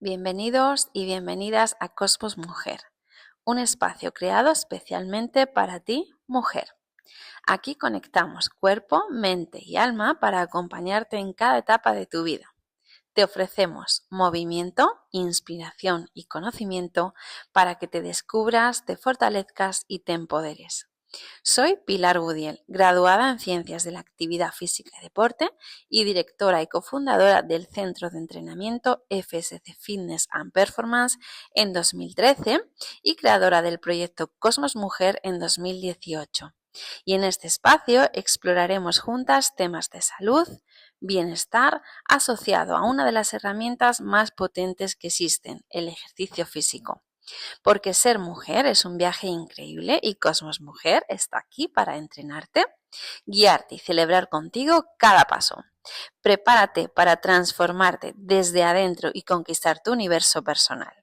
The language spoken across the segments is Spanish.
Bienvenidos y bienvenidas a Cosmos Mujer, un espacio creado especialmente para ti, mujer. Aquí conectamos cuerpo, mente y alma para acompañarte en cada etapa de tu vida. Te ofrecemos movimiento, inspiración y conocimiento para que te descubras, te fortalezcas y te empoderes. Soy Pilar Budiel, graduada en Ciencias de la Actividad Física y Deporte y directora y cofundadora del Centro de Entrenamiento FSC Fitness and Performance en 2013 y creadora del proyecto Cosmos Mujer en 2018. Y en este espacio exploraremos juntas temas de salud, bienestar, asociado a una de las herramientas más potentes que existen, el ejercicio físico. Porque ser mujer es un viaje increíble y Cosmos Mujer está aquí para entrenarte, guiarte y celebrar contigo cada paso. Prepárate para transformarte desde adentro y conquistar tu universo personal.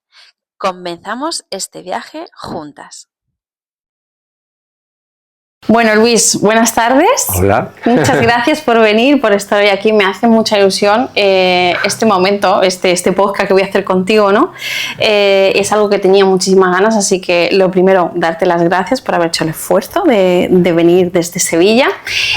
Comenzamos este viaje juntas. Bueno, Luis, buenas tardes. Hola. Muchas gracias por venir, por estar hoy aquí. Me hace mucha ilusión este momento, este podcast que voy a hacer contigo, ¿no? Es algo que tenía muchísimas ganas, así que lo primero, darte las gracias por haber hecho el esfuerzo de venir desde Sevilla.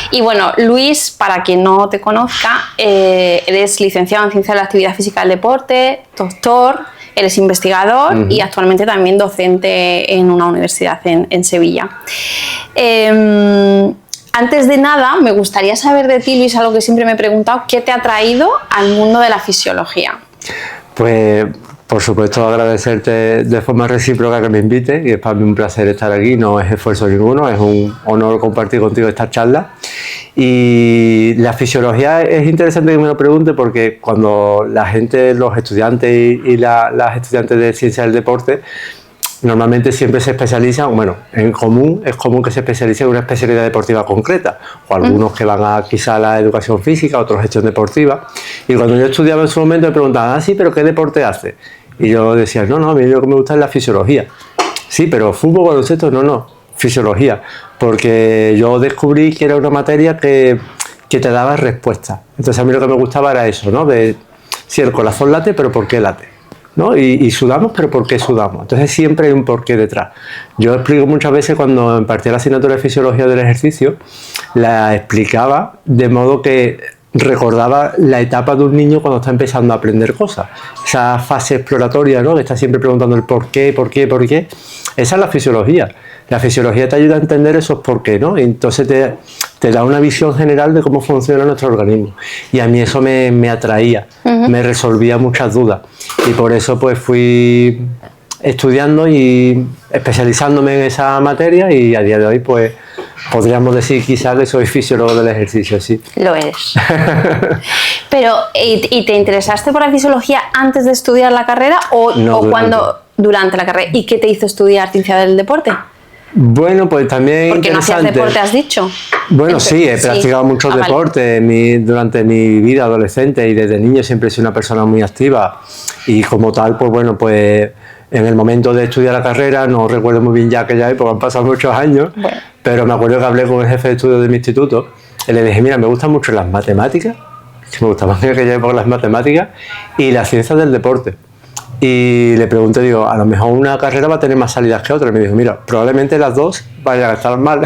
Y bueno, Luis, para quien no te conozca, eres licenciado en Ciencias de la Actividad Física y del Deporte, doctor. Eres investigador y actualmente también docente en una universidad en Sevilla. Antes de nada, me gustaría saber de ti, Luis, algo que siempre me he preguntado, ¿qué te ha traído al mundo de la fisiología? Pues, por supuesto, agradecerte de forma recíproca que me invites, y es para mí un placer estar aquí, no es esfuerzo ninguno, es un honor compartir contigo esta charla. Y la fisiología es interesante que me lo pregunte porque cuando la gente, los estudiantes y las estudiantes de ciencias del deporte, normalmente siempre se especializan, bueno, es común que se especialicen en una especialidad deportiva concreta, o algunos que van a quizá a la educación física, otros gestión deportiva. Y cuando yo estudiaba en su momento me preguntaban, sí, pero ¿qué deporte hace? Y yo decía, no, a mí lo que me gusta es la fisiología. Sí, pero fútbol, baloncesto, no, fisiología. Porque yo descubrí que era una materia que te daba respuesta. Entonces a mí lo que me gustaba era eso, ¿no? De si el corazón late, pero ¿por qué late? ¿No? Y sudamos, pero ¿por qué sudamos? Entonces siempre hay un porqué detrás. Yo explico muchas veces cuando impartía la asignatura de fisiología del ejercicio, la explicaba de modo que recordaba la etapa de un niño cuando está empezando a aprender cosas. Esa fase exploratoria, ¿no? Que está siempre preguntando el por qué. Esa es la fisiología. La fisiología te ayuda a entender esos por qué, ¿no? Y entonces te da una visión general de cómo funciona nuestro organismo. Y a mí eso me atraía, me resolvía muchas dudas. Y por eso pues fui estudiando y especializándome en esa materia y a día de hoy pues podríamos decir quizás que soy fisiólogo del ejercicio, sí. Lo eres. Pero, ¿y te interesaste por la fisiología antes de estudiar la carrera o durante la carrera? ¿Y qué te hizo estudiar ciencia del deporte? Bueno, pues también porque no hacías deporte, has dicho. Bueno, sí, he practicado muchos deportes durante mi vida adolescente y desde niño siempre he sido una persona muy activa y como tal, pues bueno, pues en el momento de estudiar la carrera, no recuerdo muy bien ya aquella época, han pasado muchos años, pero me acuerdo que hablé con el jefe de estudios de mi instituto y le dije, mira, me gustan mucho las matemáticas, que me gustaban en aquella época las matemáticas y las ciencias del deporte. Y le pregunté, digo, a lo mejor una carrera va a tener más salidas que otra. Y me dijo, mira, probablemente las dos vayan a estar mal.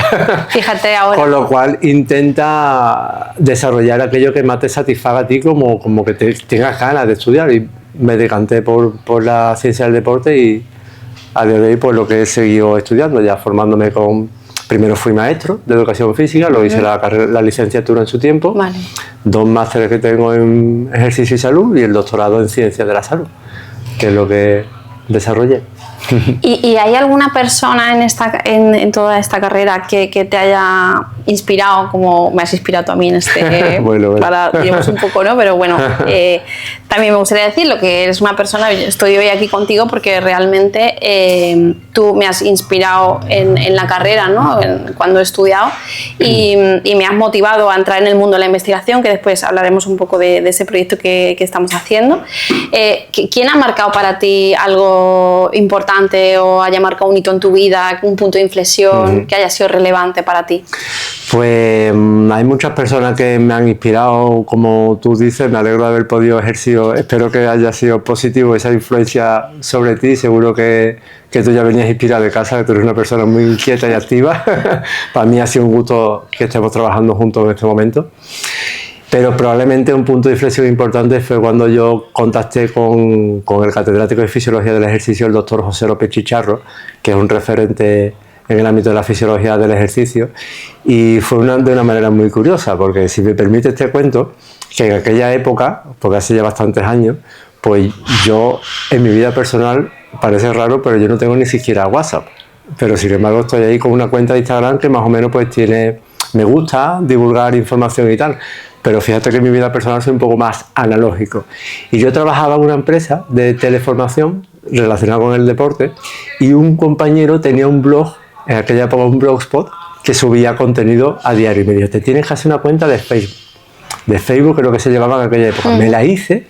Fíjate ahora. Con lo cual intenta desarrollar aquello que más te satisfaga a ti, como que tengas ganas de estudiar. Y me decanté por la ciencia del deporte y a día de hoy pues lo que he seguido estudiando, ya formándome primero fui maestro de educación física, luego hice la licenciatura en su tiempo, 2 másteres que tengo en ejercicio y salud y el doctorado en ciencias de la salud, que es lo que desarrollé. ¿Y hay alguna persona en toda esta carrera que te haya inspirado, como me has inspirado tú a mí en este... bueno. Para, digamos, un poco, ¿no? Pero bueno, también me gustaría decirlo, que eres una persona, estoy hoy aquí contigo porque realmente tú me has inspirado en la carrera, ¿no? Cuando he estudiado y me has motivado a entrar en el mundo de la investigación, que después hablaremos un poco de ese proyecto que estamos haciendo. ¿Quién ha marcado para ti algo importante importante o haya marcado un hito en tu vida, un punto de inflexión que haya sido relevante para ti? Pues hay muchas personas que me han inspirado, como tú dices, me alegro de haber podido ejercer, espero que haya sido positivo esa influencia sobre ti, seguro que tú ya venías inspirado de casa, que tú eres una persona muy inquieta y activa. Para mí ha sido un gusto que estemos trabajando juntos en este momento. Pero probablemente un punto de inflexión importante fue cuando yo contacté con el catedrático de Fisiología del Ejercicio, el doctor José López Chicharro, que es un referente en el ámbito de la fisiología del ejercicio, y fue de una manera muy curiosa, porque si me permites te cuento que en aquella época, porque hace ya bastantes años, pues yo en mi vida personal, parece raro, pero yo no tengo ni siquiera WhatsApp, pero sin embargo estoy ahí con una cuenta de Instagram que más o menos pues me gusta divulgar información y tal. Pero fíjate que en mi vida personal soy un poco más analógico. Y yo trabajaba en una empresa de teleformación relacionada con el deporte y un compañero tenía un blog, en aquella época un blogspot, que subía contenido a diario. Y me dijo, te tienes que hacer una cuenta de Facebook. De Facebook creo que se llevaba en aquella época. Me la hice.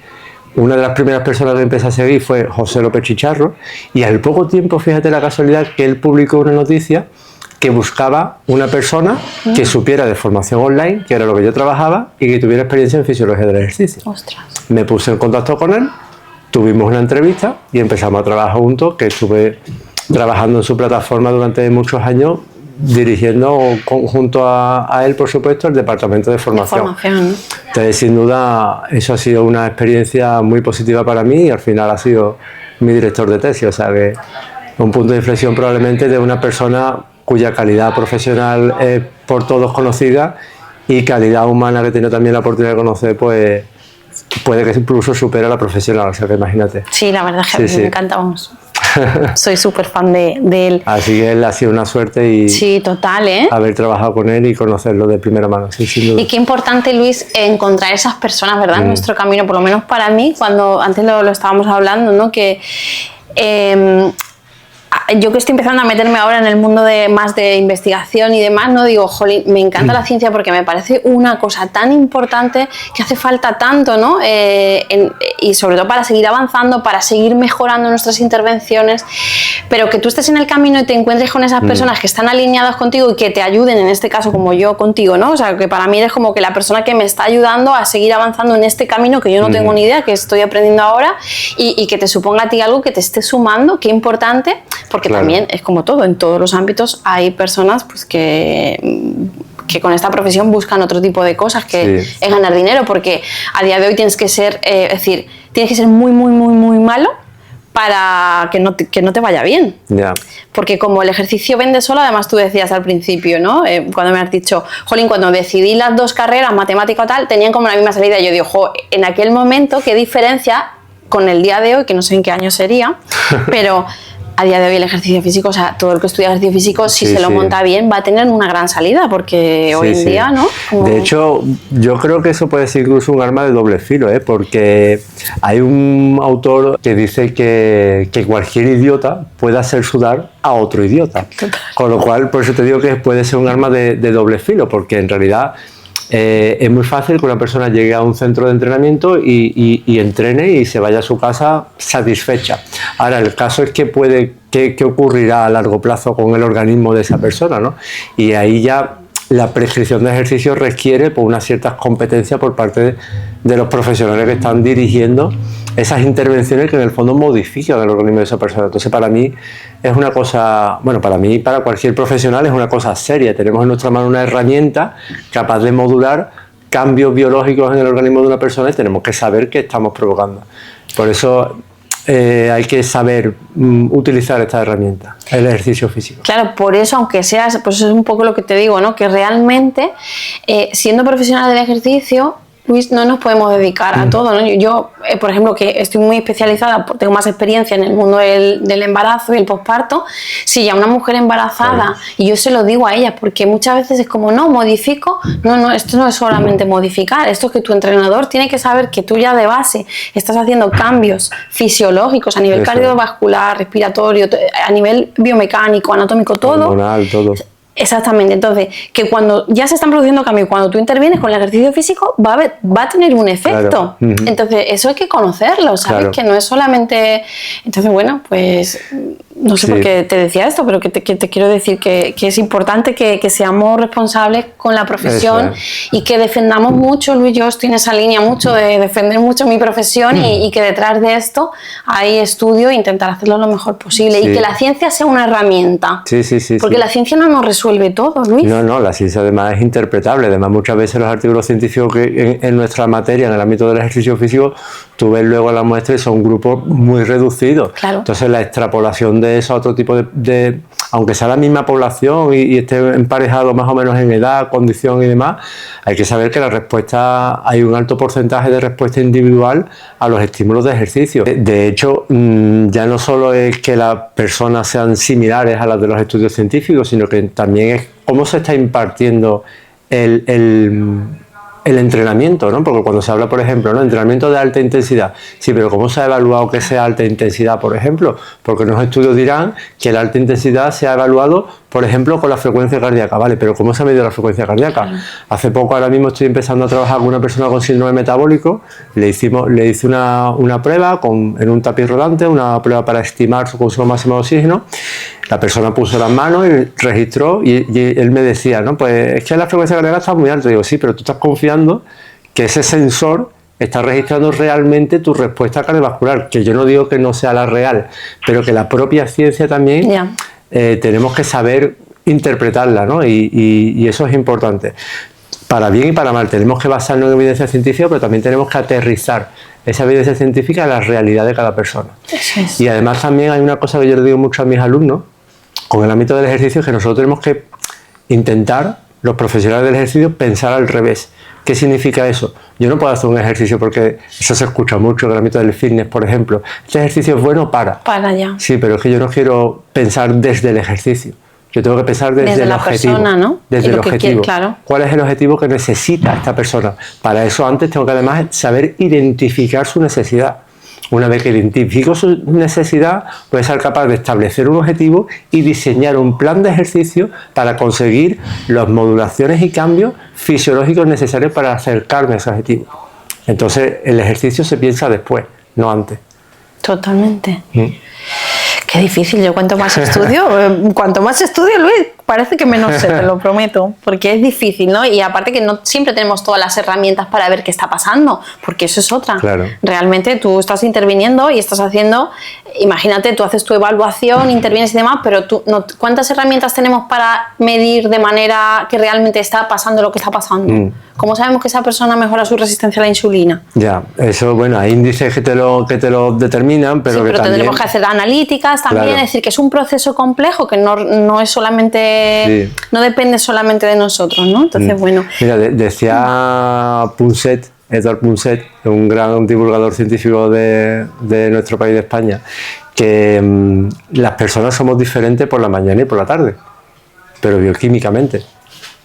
Una de las primeras personas que empecé a seguir fue José López Chicharro. Y al poco tiempo, fíjate la casualidad, que él publicó una noticia que buscaba una persona que supiera de formación online, que era lo que yo trabajaba, y que tuviera experiencia en fisiología del ejercicio. Ostras. Me puse en contacto con él, tuvimos una entrevista y empezamos a trabajar juntos, que estuve trabajando en su plataforma durante muchos años, dirigiendo junto a él, por supuesto, el departamento de formación. Entonces, sin duda, eso ha sido una experiencia muy positiva para mí y al final ha sido mi director de tesis, o sea que un punto de inflexión probablemente de una persona cuya calidad profesional es por todos conocida y calidad humana que he tenido también la oportunidad de conocer, pues puede que incluso supere a la profesional, o sea que imagínate. Sí, la verdad es que me encanta, vamos. Soy súper fan de él. Así que él ha sido una suerte y sí, total, haber trabajado con él y conocerlo de primera mano, sí, sin duda. Y qué importante, Luis, encontrar esas personas, ¿verdad? En nuestro camino, por lo menos para mí, cuando antes lo estábamos hablando, ¿no? Que yo que estoy empezando a meterme ahora en el mundo más de investigación y demás, no digo, jolín, me encanta la ciencia porque me parece una cosa tan importante que hace falta tanto, ¿no? Y sobre todo para seguir avanzando, para seguir mejorando nuestras intervenciones, pero que tú estés en el camino y te encuentres con esas personas que están alineadas contigo y que te ayuden, en este caso como yo contigo, ¿no? O sea, que para mí eres como que la persona que me está ayudando a seguir avanzando en este camino que yo no tengo ni idea, que estoy aprendiendo ahora y que te suponga a ti algo que te esté sumando, qué importante. Porque también es como todo, en todos los ámbitos hay personas pues, que con esta profesión buscan otro tipo de cosas, que es ganar dinero, porque a día de hoy tienes que ser, tienes que ser muy, muy, muy, muy malo para que no te vaya bien. Porque como el ejercicio vende solo, además tú decías al principio, ¿no? Cuando me has dicho, jolín, cuando decidí las dos carreras, matemática o tal, tenían como la misma salida. Y yo digo, jo, en aquel momento, ¿qué diferencia con el día de hoy? Que no sé en qué año sería, pero a día de hoy el ejercicio físico, o sea, todo el que estudia ejercicio físico, si se lo monta bien, va a tener una gran salida, porque hoy en día, ¿no? Como... De hecho, yo creo que eso puede ser incluso un arma de doble filo, porque hay un autor que dice que cualquier idiota puede hacer sudar a otro idiota. Con lo cual, por eso te digo que puede ser un arma de doble filo, porque en realidad es muy fácil que una persona llegue a un centro de entrenamiento y entrene y se vaya a su casa satisfecha. Ahora, el caso es que ¿qué ocurrirá a largo plazo con el organismo de esa persona, ¿no? Y ahí ya la prescripción de ejercicio requiere pues, unas ciertas competencias por parte de los profesionales que están dirigiendo esas intervenciones que en el fondo modifican el organismo de esa persona. Entonces, para mí es una cosa, bueno, para mí y para cualquier profesional es una cosa seria. Tenemos en nuestra mano una herramienta capaz de modular cambios biológicos en el organismo de una persona y tenemos que saber qué estamos provocando. Por eso hay que saber utilizar esta herramienta, el ejercicio físico. Claro, por eso, aunque seas, pues es un poco lo que te digo, ¿no? Que realmente, siendo profesional del ejercicio, Luis, no nos podemos dedicar a todo, ¿no? Yo, por ejemplo, que estoy muy especializada, tengo más experiencia en el mundo del embarazo y el posparto, si ya una mujer embarazada, y yo se lo digo a ella, porque muchas veces es como, no, modifico, no, esto no es solamente modificar, esto es que tu entrenador tiene que saber que tú ya de base estás haciendo cambios fisiológicos a nivel cardiovascular, respiratorio, a nivel biomecánico, anatómico, todo. Hormonal, todo. Exactamente, entonces, que cuando ya se están produciendo cambios, cuando tú intervienes con el ejercicio físico, va a tener un efecto. Entonces, eso hay que conocerlo, ¿sabes? Que no es solamente... Entonces, bueno, pues no sé por qué te decía esto, pero que te quiero decir que es importante que seamos responsables con la profesión y que defendamos mucho. Luis, yo estoy en esa línea mucho de defender mucho mi profesión y que detrás de esto hay estudio e intentar hacerlo lo mejor posible y que la ciencia sea una herramienta. Porque la ciencia no nos resuelve todo, Luis. No, la ciencia además es interpretable. Además, muchas veces los artículos científicos que en nuestra materia, en el ámbito del ejercicio físico, tú ves luego las muestras y son grupos muy reducidos. Claro. Entonces la extrapolación de eso a otro tipo de aunque sea la misma población y esté emparejado más o menos en edad, condición y demás, hay que saber que la respuesta, hay un alto porcentaje de respuesta individual a los estímulos de ejercicio. De hecho, ya no solo es que las personas sean similares a las de los estudios científicos, sino que también es cómo se está impartiendo el entrenamiento, ¿no? Porque cuando se habla, por ejemplo, ¿no? Entrenamiento de alta intensidad, sí, pero ¿cómo se ha evaluado que sea alta intensidad, por ejemplo? Porque unos estudios dirán que la alta intensidad se ha evaluado, por ejemplo, con la frecuencia cardíaca, ¿vale? Pero ¿cómo se ha medido la frecuencia cardíaca? Hace poco, ahora mismo estoy empezando a trabajar con una persona con síndrome metabólico, le hice una prueba en un tapiz rodante, una prueba para estimar su consumo máximo de oxígeno. La persona puso las manos y registró y él me decía, no, pues es que la frecuencia cardíaca está muy alta. Digo, sí, pero tú estás confiando que ese sensor está registrando realmente tu respuesta cardiovascular, que yo no digo que no sea la real, pero que la propia ciencia también tenemos que saber interpretarla, ¿no? Y eso es importante. Para bien y para mal, tenemos que basarnos en evidencia científica, pero también tenemos que aterrizar esa evidencia científica a la realidad de cada persona. Y además también hay una cosa que yo le digo mucho a mis alumnos, con el ámbito del ejercicio, es que nosotros tenemos que intentar, los profesionales del ejercicio, pensar al revés. ¿Qué significa eso? Yo no puedo hacer un ejercicio porque eso se escucha mucho en el ámbito del fitness, por ejemplo. Este ejercicio es bueno para. Ya. Sí, pero es que yo no quiero pensar desde el ejercicio. Yo tengo que pensar desde el objetivo. Persona, ¿no? Desde el objetivo. Claro. ¿Cuál es el objetivo que necesita esta persona? Para eso antes tengo que además saber identificar su necesidad. Una vez que identifico su necesidad, voy a ser capaz de establecer un objetivo y diseñar un plan de ejercicio para conseguir las modulaciones y cambios fisiológicos necesarios para acercarme a ese objetivo. Entonces, el ejercicio se piensa después, no antes. Totalmente. Qué difícil. Yo cuanto más estudio, Luis, parece que menos sé, te lo prometo, porque es difícil, ¿no? Y aparte que no siempre tenemos todas las herramientas para ver qué está pasando, porque eso es otra. Claro. Realmente tú estás interviniendo y estás haciendo, imagínate, tú haces tu evaluación, intervienes y demás, pero tú ¿cuántas herramientas tenemos para medir de manera que realmente está pasando lo que está pasando? ¿Cómo sabemos que esa persona mejora su resistencia a la insulina? Ya, eso, bueno, hay índices que te lo determinan, pero sí, que pero también tendremos que hacer analíticas también, claro. Es decir, que es un proceso complejo que no es solamente, no depende solamente de nosotros, ¿no? Entonces, bueno. Mira, decía Punset, Edward Punset, un gran divulgador científico de nuestro país, de España, que las personas somos diferentes por la mañana y por la tarde, pero bioquímicamente.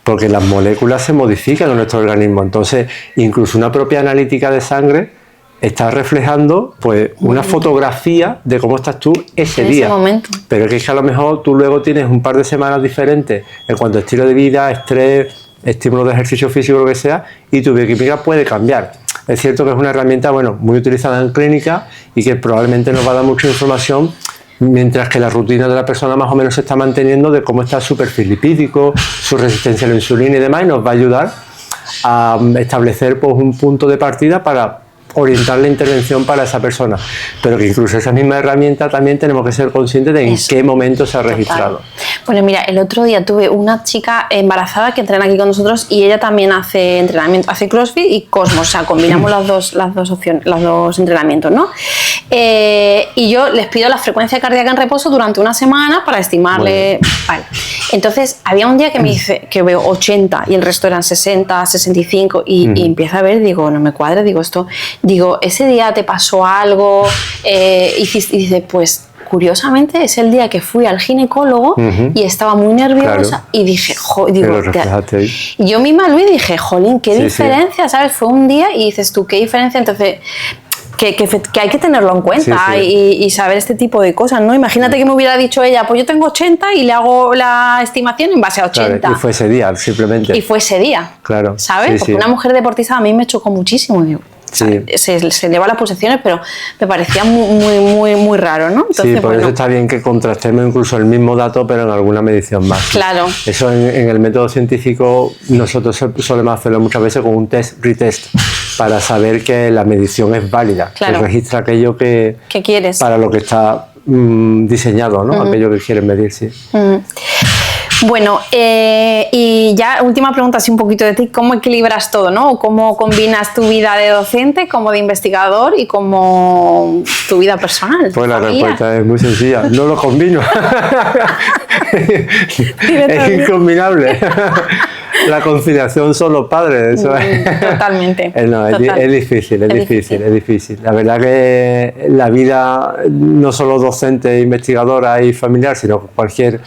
Porque las moléculas se modifican en nuestro organismo. Entonces, incluso una propia analítica de sangre está reflejando pues una fotografía de cómo estás tú ese día. Ese momento. Pero es que a lo mejor tú luego tienes un par de semanas diferentes en cuanto a estilo de vida, estrés, estímulo de ejercicio físico, lo que sea, y tu bioquímica puede cambiar. Es cierto que es una herramienta, bueno, muy utilizada en clínica y que probablemente nos va a dar mucha información, mientras que la rutina de la persona más o menos se está manteniendo de cómo está su perfil lipídico, su resistencia a la insulina y demás, y nos va a ayudar a establecer pues, un punto de partida para orientar la intervención para esa persona. Pero que incluso esa misma herramienta también tenemos que ser conscientes de en qué momento se ha registrado. Bueno, mira, el otro día tuve una chica embarazada que entrena aquí con nosotros y ella también hace entrenamiento, hace CrossFit y Cosmos, o sea, combinamos las dos opciones, los dos entrenamientos, ¿no? Y yo les pido la frecuencia cardíaca en reposo durante una semana para estimarle. Vale. Entonces, había un día que me dice que veo 80 y el resto eran 60, 65 y empiezo a ver, digo, no me cuadra, digo, ese día te pasó algo y dice, pues curiosamente es el día que fui al ginecólogo y estaba muy nerviosa, claro. Y dije, yo misma Luis dije, jolín, qué diferencia, ¿sabes? Fue un día y dices tú, qué diferencia, entonces que hay que tenerlo en cuenta y saber este tipo de cosas, ¿no? Imagínate que me hubiera dicho ella, pues yo tengo 80 y le hago la estimación en base a 80. Claro, y fue ese día, simplemente. Y fue ese día, claro, ¿sabes? Porque una mujer deportista a mí me chocó muchísimo, digo, Sí. Se eleva las pulsaciones, pero me parecía muy raro, ¿no? Entonces, sí, por eso está bien que contrastemos incluso el mismo dato, pero en alguna medición más. Claro. Eso en el método científico nosotros solemos hacerlo muchas veces con un retest, para saber que la medición es válida, claro, que registra aquello que quieres, para lo que está diseñado, ¿no? Aquello que quieres medir, sí. Bueno, y ya última pregunta, así un poquito de ti, ¿cómo equilibras todo, ¿no? ¿Cómo combinas tu vida de docente, como de investigador y como tu vida personal? Pues la respuesta es muy sencilla, no lo combino. Es incombinable. La conciliación son los padres, eso es. Totalmente. No, es difícil. La verdad que la vida, no solo docente, investigadora y familiar, sino cualquier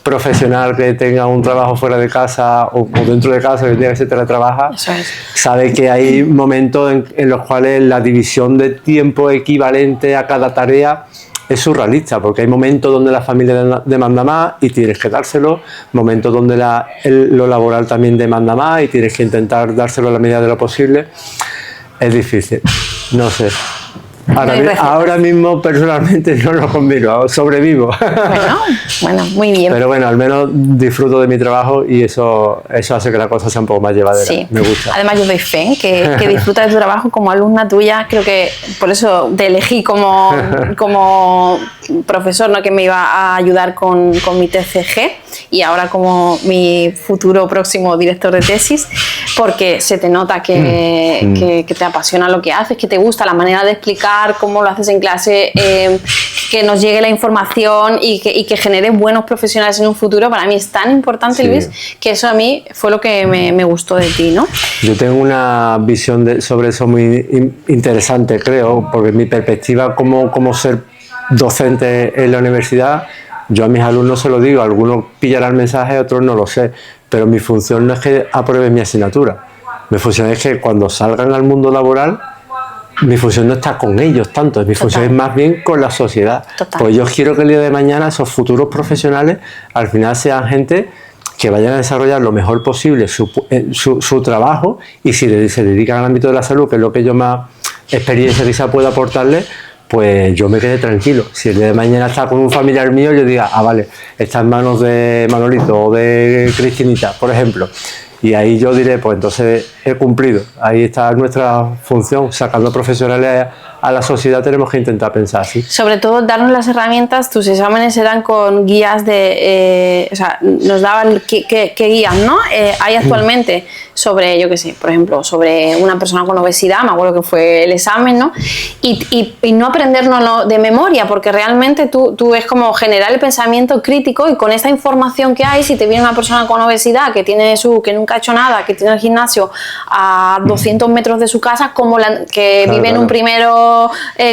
profesional que tenga un trabajo fuera de casa o dentro de casa, que tenga que se teletrabaja, sabe que hay momentos en los cuales la división de tiempo equivalente a cada tarea es surrealista, porque hay momentos donde la familia demanda más y tienes que dárselo, momentos donde lo laboral también demanda más y tienes que intentar dárselo a la medida de lo posible. Es difícil, no sé. Ahora mismo personalmente no lo combino, sobrevivo. Bueno, muy bien. Pero bueno, al menos disfruto de mi trabajo y eso hace que la cosa sea un poco más llevadera. Sí. Me gusta. Además yo doy fe que disfrutas de tu trabajo como alumna tuya. Creo que por eso te elegí como profesor, ¿no? Que me iba a ayudar con mi TCG y ahora como mi futuro próximo director de tesis, porque se te nota que te apasiona lo que haces, que te gusta la manera de explicar, cómo lo haces en clase, que nos llegue la información y que genere buenos profesionales en un futuro. Para mí es tan importante, sí, Luis, que eso a mí fue lo que me gustó de ti, ¿no? Yo tengo una visión sobre eso muy interesante, creo, porque mi perspectiva como ser docente en la universidad, yo a mis alumnos se lo digo, algunos pillarán el mensaje, otros no lo sé, pero mi función no es que aprueben mi asignatura, mi función es que cuando salgan al mundo laboral, mi función no está con ellos tanto, mi función es más bien con la sociedad. Pues yo quiero que el día de mañana esos futuros profesionales al final sean gente que vayan a desarrollar lo mejor posible su trabajo, y si se dedican al ámbito de la salud, que es lo que yo más experiencia quizá pueda aportarles, pues yo me quedé tranquilo. Si el día de mañana está con un familiar mío, yo diga, vale, está en manos de Manolito o de Cristinita, por ejemplo. Y ahí yo diré, pues entonces he cumplido. Ahí está nuestra función, sacando profesionales a la sociedad tenemos que intentar pensar así. Sobre todo darnos las herramientas. Tus exámenes eran con guías o sea, nos daban qué guías, ¿no? Hay actualmente sobre, yo qué sé, por ejemplo, sobre una persona con obesidad, me acuerdo que fue el examen, ¿no? Y no aprendernos de memoria, porque realmente tú es como generar el pensamiento crítico, y con esta información que hay, si te viene una persona con obesidad que nunca ha hecho nada, que tiene el gimnasio a 200 metros de su casa, que vive en un primero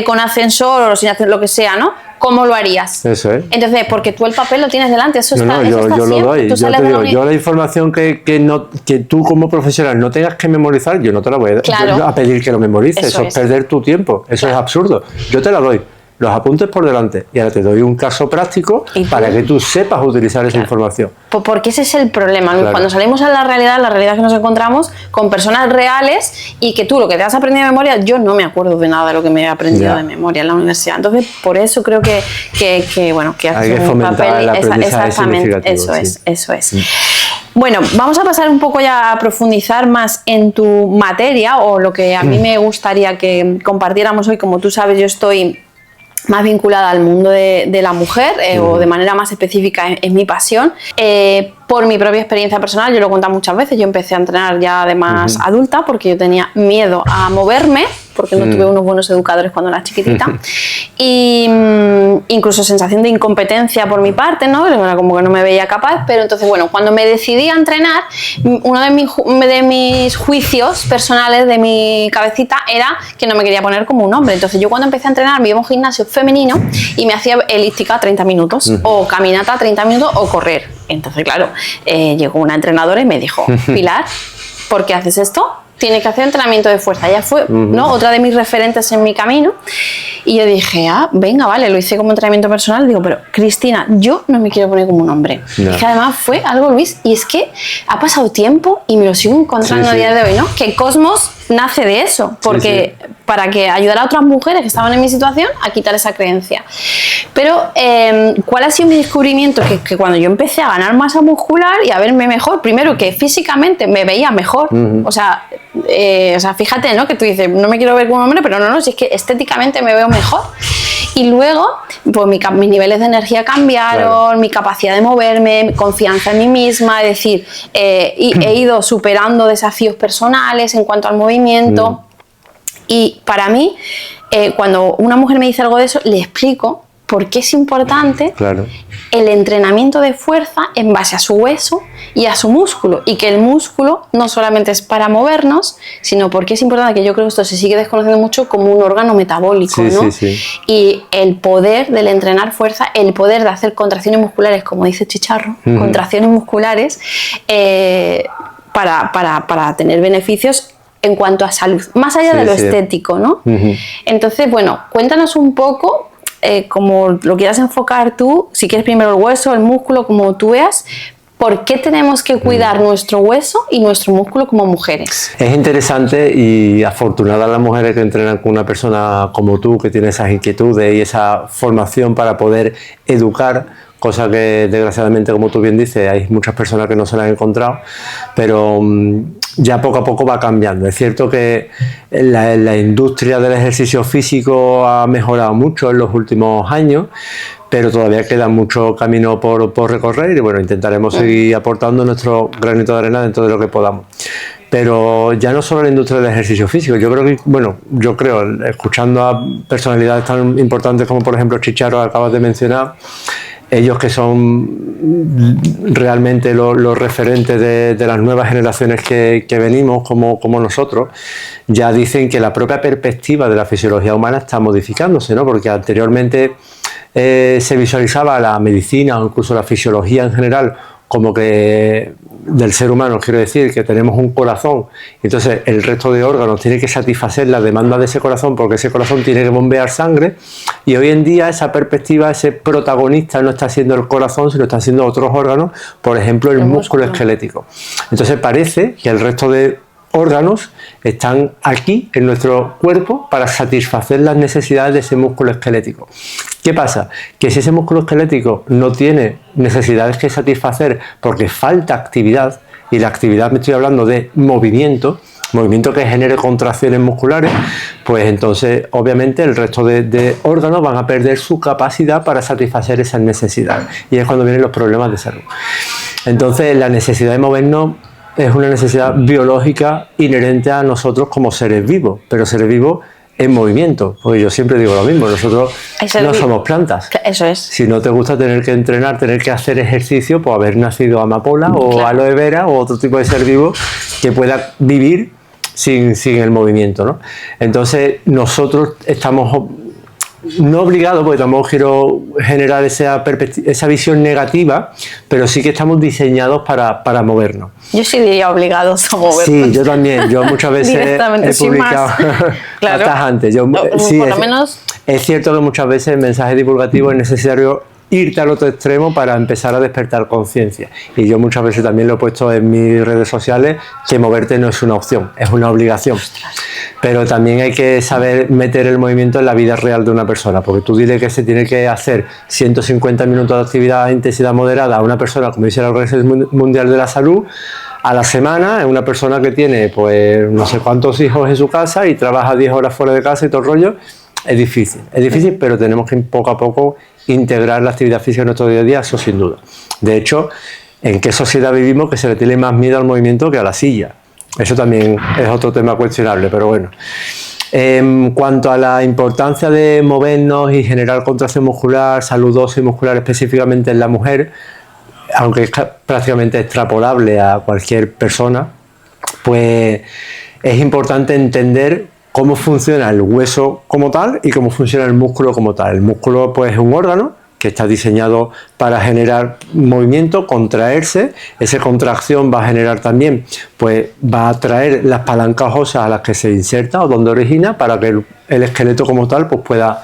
con ascensor o sin hacer lo que sea, ¿no? ¿Cómo lo harías? Eso es. Entonces, porque tú el papel lo tienes delante, eso está yo siempre. lo doy. Yo te digo, yo la información que tú como profesional no tengas que memorizar, yo no te la voy a pedir que lo memorices. Eso es perder tu tiempo. Eso es absurdo. Yo te la doy. Los apuntes por delante, y ahora te doy un caso práctico para que tú sepas utilizar esa información. Porque ese es el problema, ¿no? Cuando salimos a la realidad que nos encontramos con personas reales, y que tú lo que te has aprendido de memoria, yo no me acuerdo de nada de lo que me he aprendido de memoria en la universidad. Entonces, por eso creo que hay que fomentar el aprendizaje significativo. Eso es. Bueno, vamos a pasar un poco ya a profundizar más en tu materia, o lo que a mí me gustaría que compartiéramos hoy. Como tú sabes, yo estoy más vinculada al mundo de la mujer, o de manera más específica es mi pasión. Por mi propia experiencia personal, yo lo he contado muchas veces, yo empecé a entrenar ya de más adulta porque yo tenía miedo a moverme, porque no tuve unos buenos educadores cuando era chiquitita, y incluso sensación de incompetencia por mi parte, ¿no? Era como que no me veía capaz. Pero entonces, bueno, cuando me decidí a entrenar, uno de mis juicios personales, de mi cabecita, era que no me quería poner como un hombre. Entonces yo, cuando empecé a entrenar, me iba a un gimnasio femenino y me hacía elíptica 30 minutos, o caminata 30 minutos, o correr. Entonces, claro, llegó una entrenadora y me dijo, Pilar, ¿por qué haces esto? Tienes que hacer entrenamiento de fuerza. Ella fue, ¿no?, otra de mis referentes en mi camino. Y yo dije, venga, vale, lo hice como entrenamiento personal. Digo, pero Cristina, yo no me quiero poner como un hombre. No. Es que además fue algo, Luis, y es que ha pasado tiempo y me lo sigo encontrando a día de hoy, ¿no? Que Cosmos nace de eso, porque para que ayudar a otras mujeres que estaban en mi situación a quitar esa creencia. Pero, ¿cuál ha sido mi descubrimiento? Que cuando yo empecé a ganar masa muscular y a verme mejor, primero que físicamente me veía mejor, o sea, fíjate, ¿no? Que tú dices, no me quiero ver como un hombre, pero no, si es que estéticamente me veo mejor. Y luego, pues mis niveles de energía cambiaron, mi capacidad de moverme, mi confianza en mí misma, es decir, he ido superando desafíos personales en cuanto al movimiento. Y para mí, cuando una mujer me dice algo de eso, le explico por qué es importante el entrenamiento de fuerza en base a su hueso y a su músculo, y que el músculo no solamente es para movernos, sino porque es importante, que yo creo que esto se sigue desconociendo mucho, como un órgano metabólico, ¿no? Y el poder del entrenar fuerza, el poder de hacer contracciones musculares, como dice Chicharro, contracciones musculares, para tener beneficios en cuanto a salud, más allá de lo estético, ¿no? Entonces, bueno, cuéntanos un poco, como lo quieras enfocar tú, si quieres primero el hueso, el músculo, como tú veas, ¿por qué tenemos que cuidar nuestro hueso y nuestro músculo como mujeres? Es interesante y afortunada las mujeres que entrenan con una persona como tú, que tiene esas inquietudes y esa formación para poder educar, cosa que desgraciadamente, como tú bien dices, hay muchas personas que no se la han encontrado, pero ya poco a poco va cambiando. Es cierto que la industria del ejercicio físico ha mejorado mucho en los últimos años, pero todavía queda mucho camino por recorrer y bueno, intentaremos seguir aportando nuestro granito de arena dentro de lo que podamos. Pero ya no solo la industria del ejercicio físico, yo creo, escuchando a personalidades tan importantes como por ejemplo Chicharro, acabas de mencionar, ellos que son realmente los referentes de las nuevas generaciones que venimos como nosotros, ya dicen que la propia perspectiva de la fisiología humana está modificándose, ¿no? Porque anteriormente se visualizaba la medicina o incluso la fisiología en general como que del ser humano, quiero decir, que tenemos un corazón, entonces el resto de órganos tiene que satisfacer la demanda de ese corazón porque ese corazón tiene que bombear sangre, y hoy en día esa perspectiva, ese protagonista no está siendo el corazón, sino está siendo otros órganos, por ejemplo el músculo esquelético. Entonces parece que el resto de órganos están aquí en nuestro cuerpo para satisfacer las necesidades de ese músculo esquelético. ¿Qué pasa? Que si ese músculo esquelético no tiene necesidades que satisfacer porque falta actividad, y la actividad me estoy hablando de movimiento que genere contracciones musculares, pues entonces obviamente el resto de órganos van a perder su capacidad para satisfacer esas necesidades, y es cuando vienen los problemas de salud. Entonces la necesidad de movernos es una necesidad biológica inherente a nosotros como seres vivos, pero seres vivos en movimiento, porque yo siempre digo lo mismo, nosotros no somos plantas. Eso es. Si no te gusta tener que entrenar, tener que hacer ejercicio, pues haber nacido amapola o aloe vera o otro tipo de ser vivo que pueda vivir sin el movimiento, ¿no? Entonces nosotros estamos no obligados, porque tampoco quiero generar esa visión negativa, pero sí que estamos diseñados para movernos. Yo sí diría obligados a movernos. Sí, yo también. Yo muchas veces he publicado tajantes. Por lo menos es cierto que muchas veces en mensajes divulgativos es necesario irte al otro extremo para empezar a despertar conciencia. Y yo muchas veces también lo he puesto en mis redes sociales, que moverte no es una opción, es una obligación. Pero también hay que saber meter el movimiento en la vida real de una persona, porque tú dile que se tiene que hacer 150 minutos de actividad a intensidad moderada a una persona, como dice la Organización Mundial de la Salud, a la semana, es una persona que tiene pues no sé cuántos hijos en su casa y trabaja 10 horas fuera de casa y todo el rollo. Es difícil, pero tenemos que poco a poco integrar la actividad física en nuestro día a día, eso sin duda. De hecho, ¿en qué sociedad vivimos que se le tiene más miedo al movimiento que a la silla? Eso también es otro tema cuestionable, pero bueno. En cuanto a la importancia de movernos y generar contracción muscular, salud ósea y muscular específicamente en la mujer, aunque es prácticamente extrapolable a cualquier persona, pues es importante entender cómo funciona el hueso como tal y cómo funciona el músculo como tal. El músculo pues es un órgano que está diseñado para generar movimiento, contraerse. Esa contracción va a generar también, pues va a atraer las palancas óseas a las que se inserta o donde origina, para que el esqueleto como tal pues pueda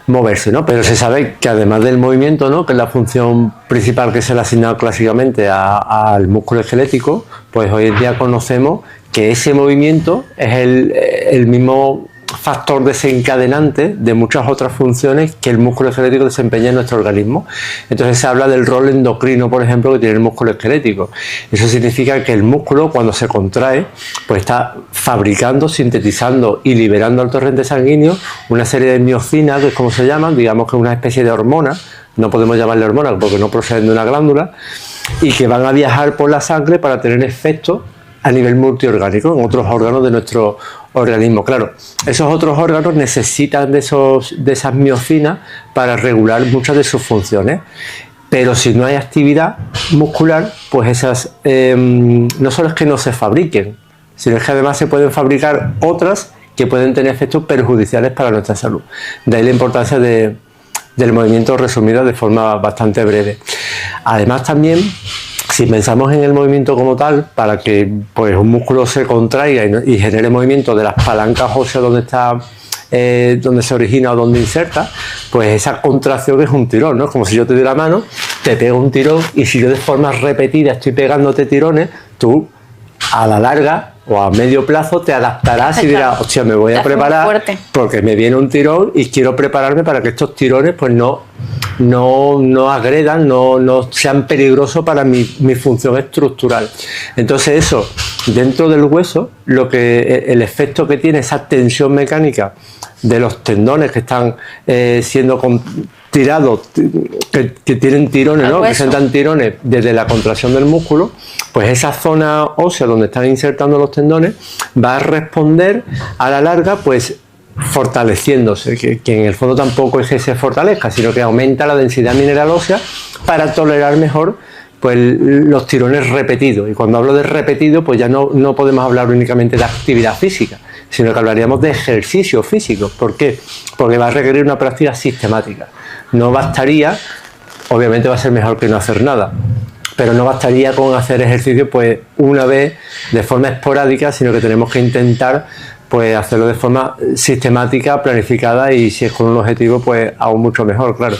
moverse, ¿no? Pero se sabe que además del movimiento, ¿no?, que es la función principal que se le ha asignado clásicamente al músculo esquelético, pues hoy en día conocemos que ese movimiento es el mismo factor desencadenante de muchas otras funciones que el músculo esquelético desempeña en nuestro organismo. Entonces se habla del rol endocrino, por ejemplo, que tiene el músculo esquelético. Eso significa que el músculo, cuando se contrae, pues está fabricando, sintetizando y liberando al torrente sanguíneo una serie de miocinas, que es como se llaman, digamos que es una especie de hormona, no podemos llamarle hormonas porque no proceden de una glándula, y que van a viajar por la sangre para tener efecto a nivel multiorgánico en otros órganos de nuestro organismo. Claro, esos otros órganos necesitan de esas miocinas para regular muchas de sus funciones, pero si no hay actividad muscular, pues esas no solo es que no se fabriquen, sino es que además se pueden fabricar otras que pueden tener efectos perjudiciales para nuestra salud. De ahí la importancia del movimiento, resumido de forma bastante breve. Además también, si pensamos en el movimiento como tal, para que pues, un músculo se contraiga y genere movimiento de las palancas óseas donde se origina o donde inserta, pues esa contracción es un tirón, ¿no? Como si yo te doy la mano, te pego un tirón, y si yo de forma repetida estoy pegándote tirones, tú a la larga o a medio plazo te adaptarás y dirás, hostia, me voy a preparar porque me viene un tirón y quiero prepararme para que estos tirones pues no agredan, no sean peligrosos para mi función estructural. Entonces eso, dentro del hueso, el efecto que tiene esa tensión mecánica de los tendones que están siendo tirados, que tienen tirones, ¿no? Que presentan tirones desde la contracción del músculo, pues esa zona ósea donde están insertando los tendones va a responder a la larga, pues fortaleciéndose, que en el fondo tampoco es que se fortalezca, sino que aumenta la densidad mineral ósea para tolerar mejor pues los tirones repetidos. Y cuando hablo de repetido, pues ya no podemos hablar únicamente de actividad física, sino que hablaríamos de ejercicio físico. ¿Por qué? Porque va a requerir una práctica sistemática. No bastaría, obviamente va a ser mejor que no hacer nada, pero no bastaría con hacer ejercicio pues una vez de forma esporádica, sino que tenemos que intentar pues hacerlo de forma sistemática, planificada, y si es con un objetivo pues aún mucho mejor, claro.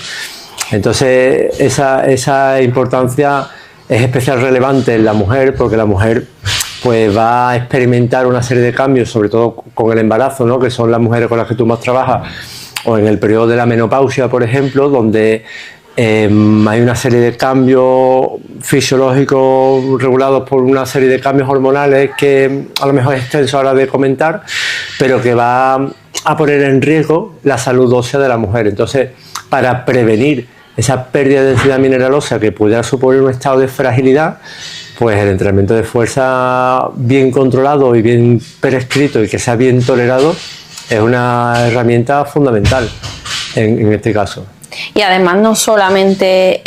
Entonces esa importancia es especial relevante en la mujer, porque la mujer pues va a experimentar una serie de cambios, sobre todo con el embarazo, ¿no? Que son las mujeres con las que tú más trabajas, o en el periodo de la menopausia, por ejemplo, donde hay una serie de cambios fisiológicos regulados por una serie de cambios hormonales que a lo mejor es extenso ahora de comentar, pero que va a poner en riesgo la salud ósea de la mujer. Entonces, para prevenir esa pérdida de densidad mineral ósea que pudiera suponer un estado de fragilidad, pues el entrenamiento de fuerza bien controlado y bien prescrito y que sea bien tolerado es una herramienta fundamental en este caso. Y además no solamente,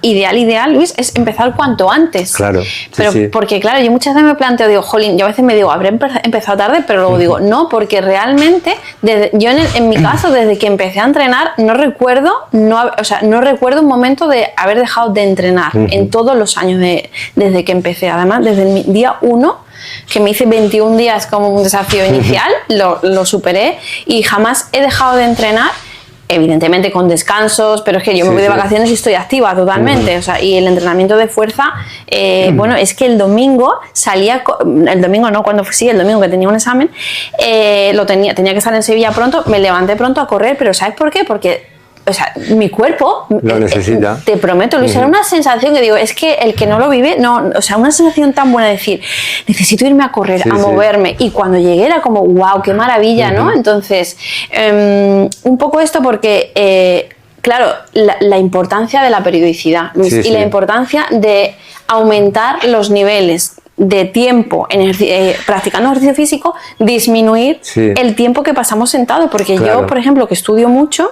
ideal, Luis, es empezar cuanto antes. Claro, pero sí. Porque claro, yo muchas veces me planteo, digo, jolín, yo a veces me digo, habré empezado tarde, pero luego digo, no, porque realmente, yo en mi caso, desde que empecé a entrenar, no recuerdo un momento de haber dejado de entrenar en todos los años desde que empecé. Además, desde el día 1, que me hice 21 días como un desafío inicial, lo superé y jamás he dejado de entrenar. Evidentemente con descansos, pero es que yo me voy de vacaciones y estoy activa totalmente. Y el entrenamiento de fuerza, bueno, es que el domingo el domingo que tenía un examen, tenía que estar en Sevilla pronto, me levanté pronto a correr, pero ¿sabes por qué? Porque mi cuerpo lo necesita. Te prometo, Luis, era una sensación que digo, es que el que no lo vive, una sensación tan buena de decir, necesito irme a correr, a moverme. Y cuando llegué era como, wow, qué maravilla, ¿no? Entonces, un poco esto porque, claro, la importancia de la periodicidad, Luis, y la importancia de aumentar los niveles de tiempo practicando ejercicio físico, disminuir el tiempo que pasamos sentado, porque yo, por ejemplo, que estudio mucho,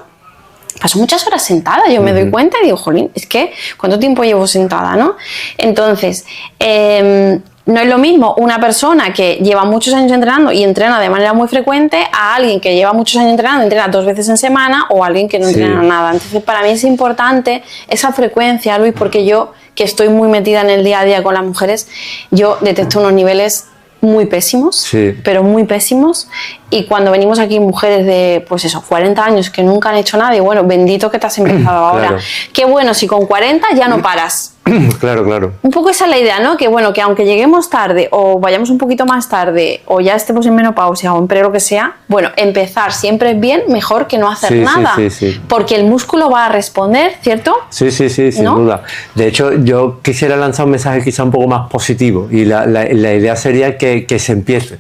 paso muchas horas sentada, yo me doy cuenta y digo, jolín, es que ¿cuánto tiempo llevo sentada, no? Entonces, no es lo mismo una persona que lleva muchos años entrenando y entrena de manera muy frecuente a alguien que lleva muchos años entrenando y entrena 2 veces en semana, o alguien que no entrena nada. Entonces, para mí es importante esa frecuencia, Luis, porque yo, que estoy muy metida en el día a día con las mujeres, yo detecto unos niveles muy pésimos, pero muy pésimos, y cuando venimos aquí mujeres de, pues eso, 40 años que nunca han hecho nada, y bueno, bendito que te has empezado ahora. Qué bueno si con 40 ya no paras, Claro, claro. Un poco esa es la idea, ¿no? Que bueno, que aunque lleguemos tarde o vayamos un poquito más tarde o ya estemos en menopausia o en periodo que sea, bueno, empezar siempre es bien, mejor que no hacer nada. Sí. Porque el músculo va a responder, ¿cierto? Sí, sin duda. De hecho, yo quisiera lanzar un mensaje quizá un poco más positivo y la idea sería que se empiece.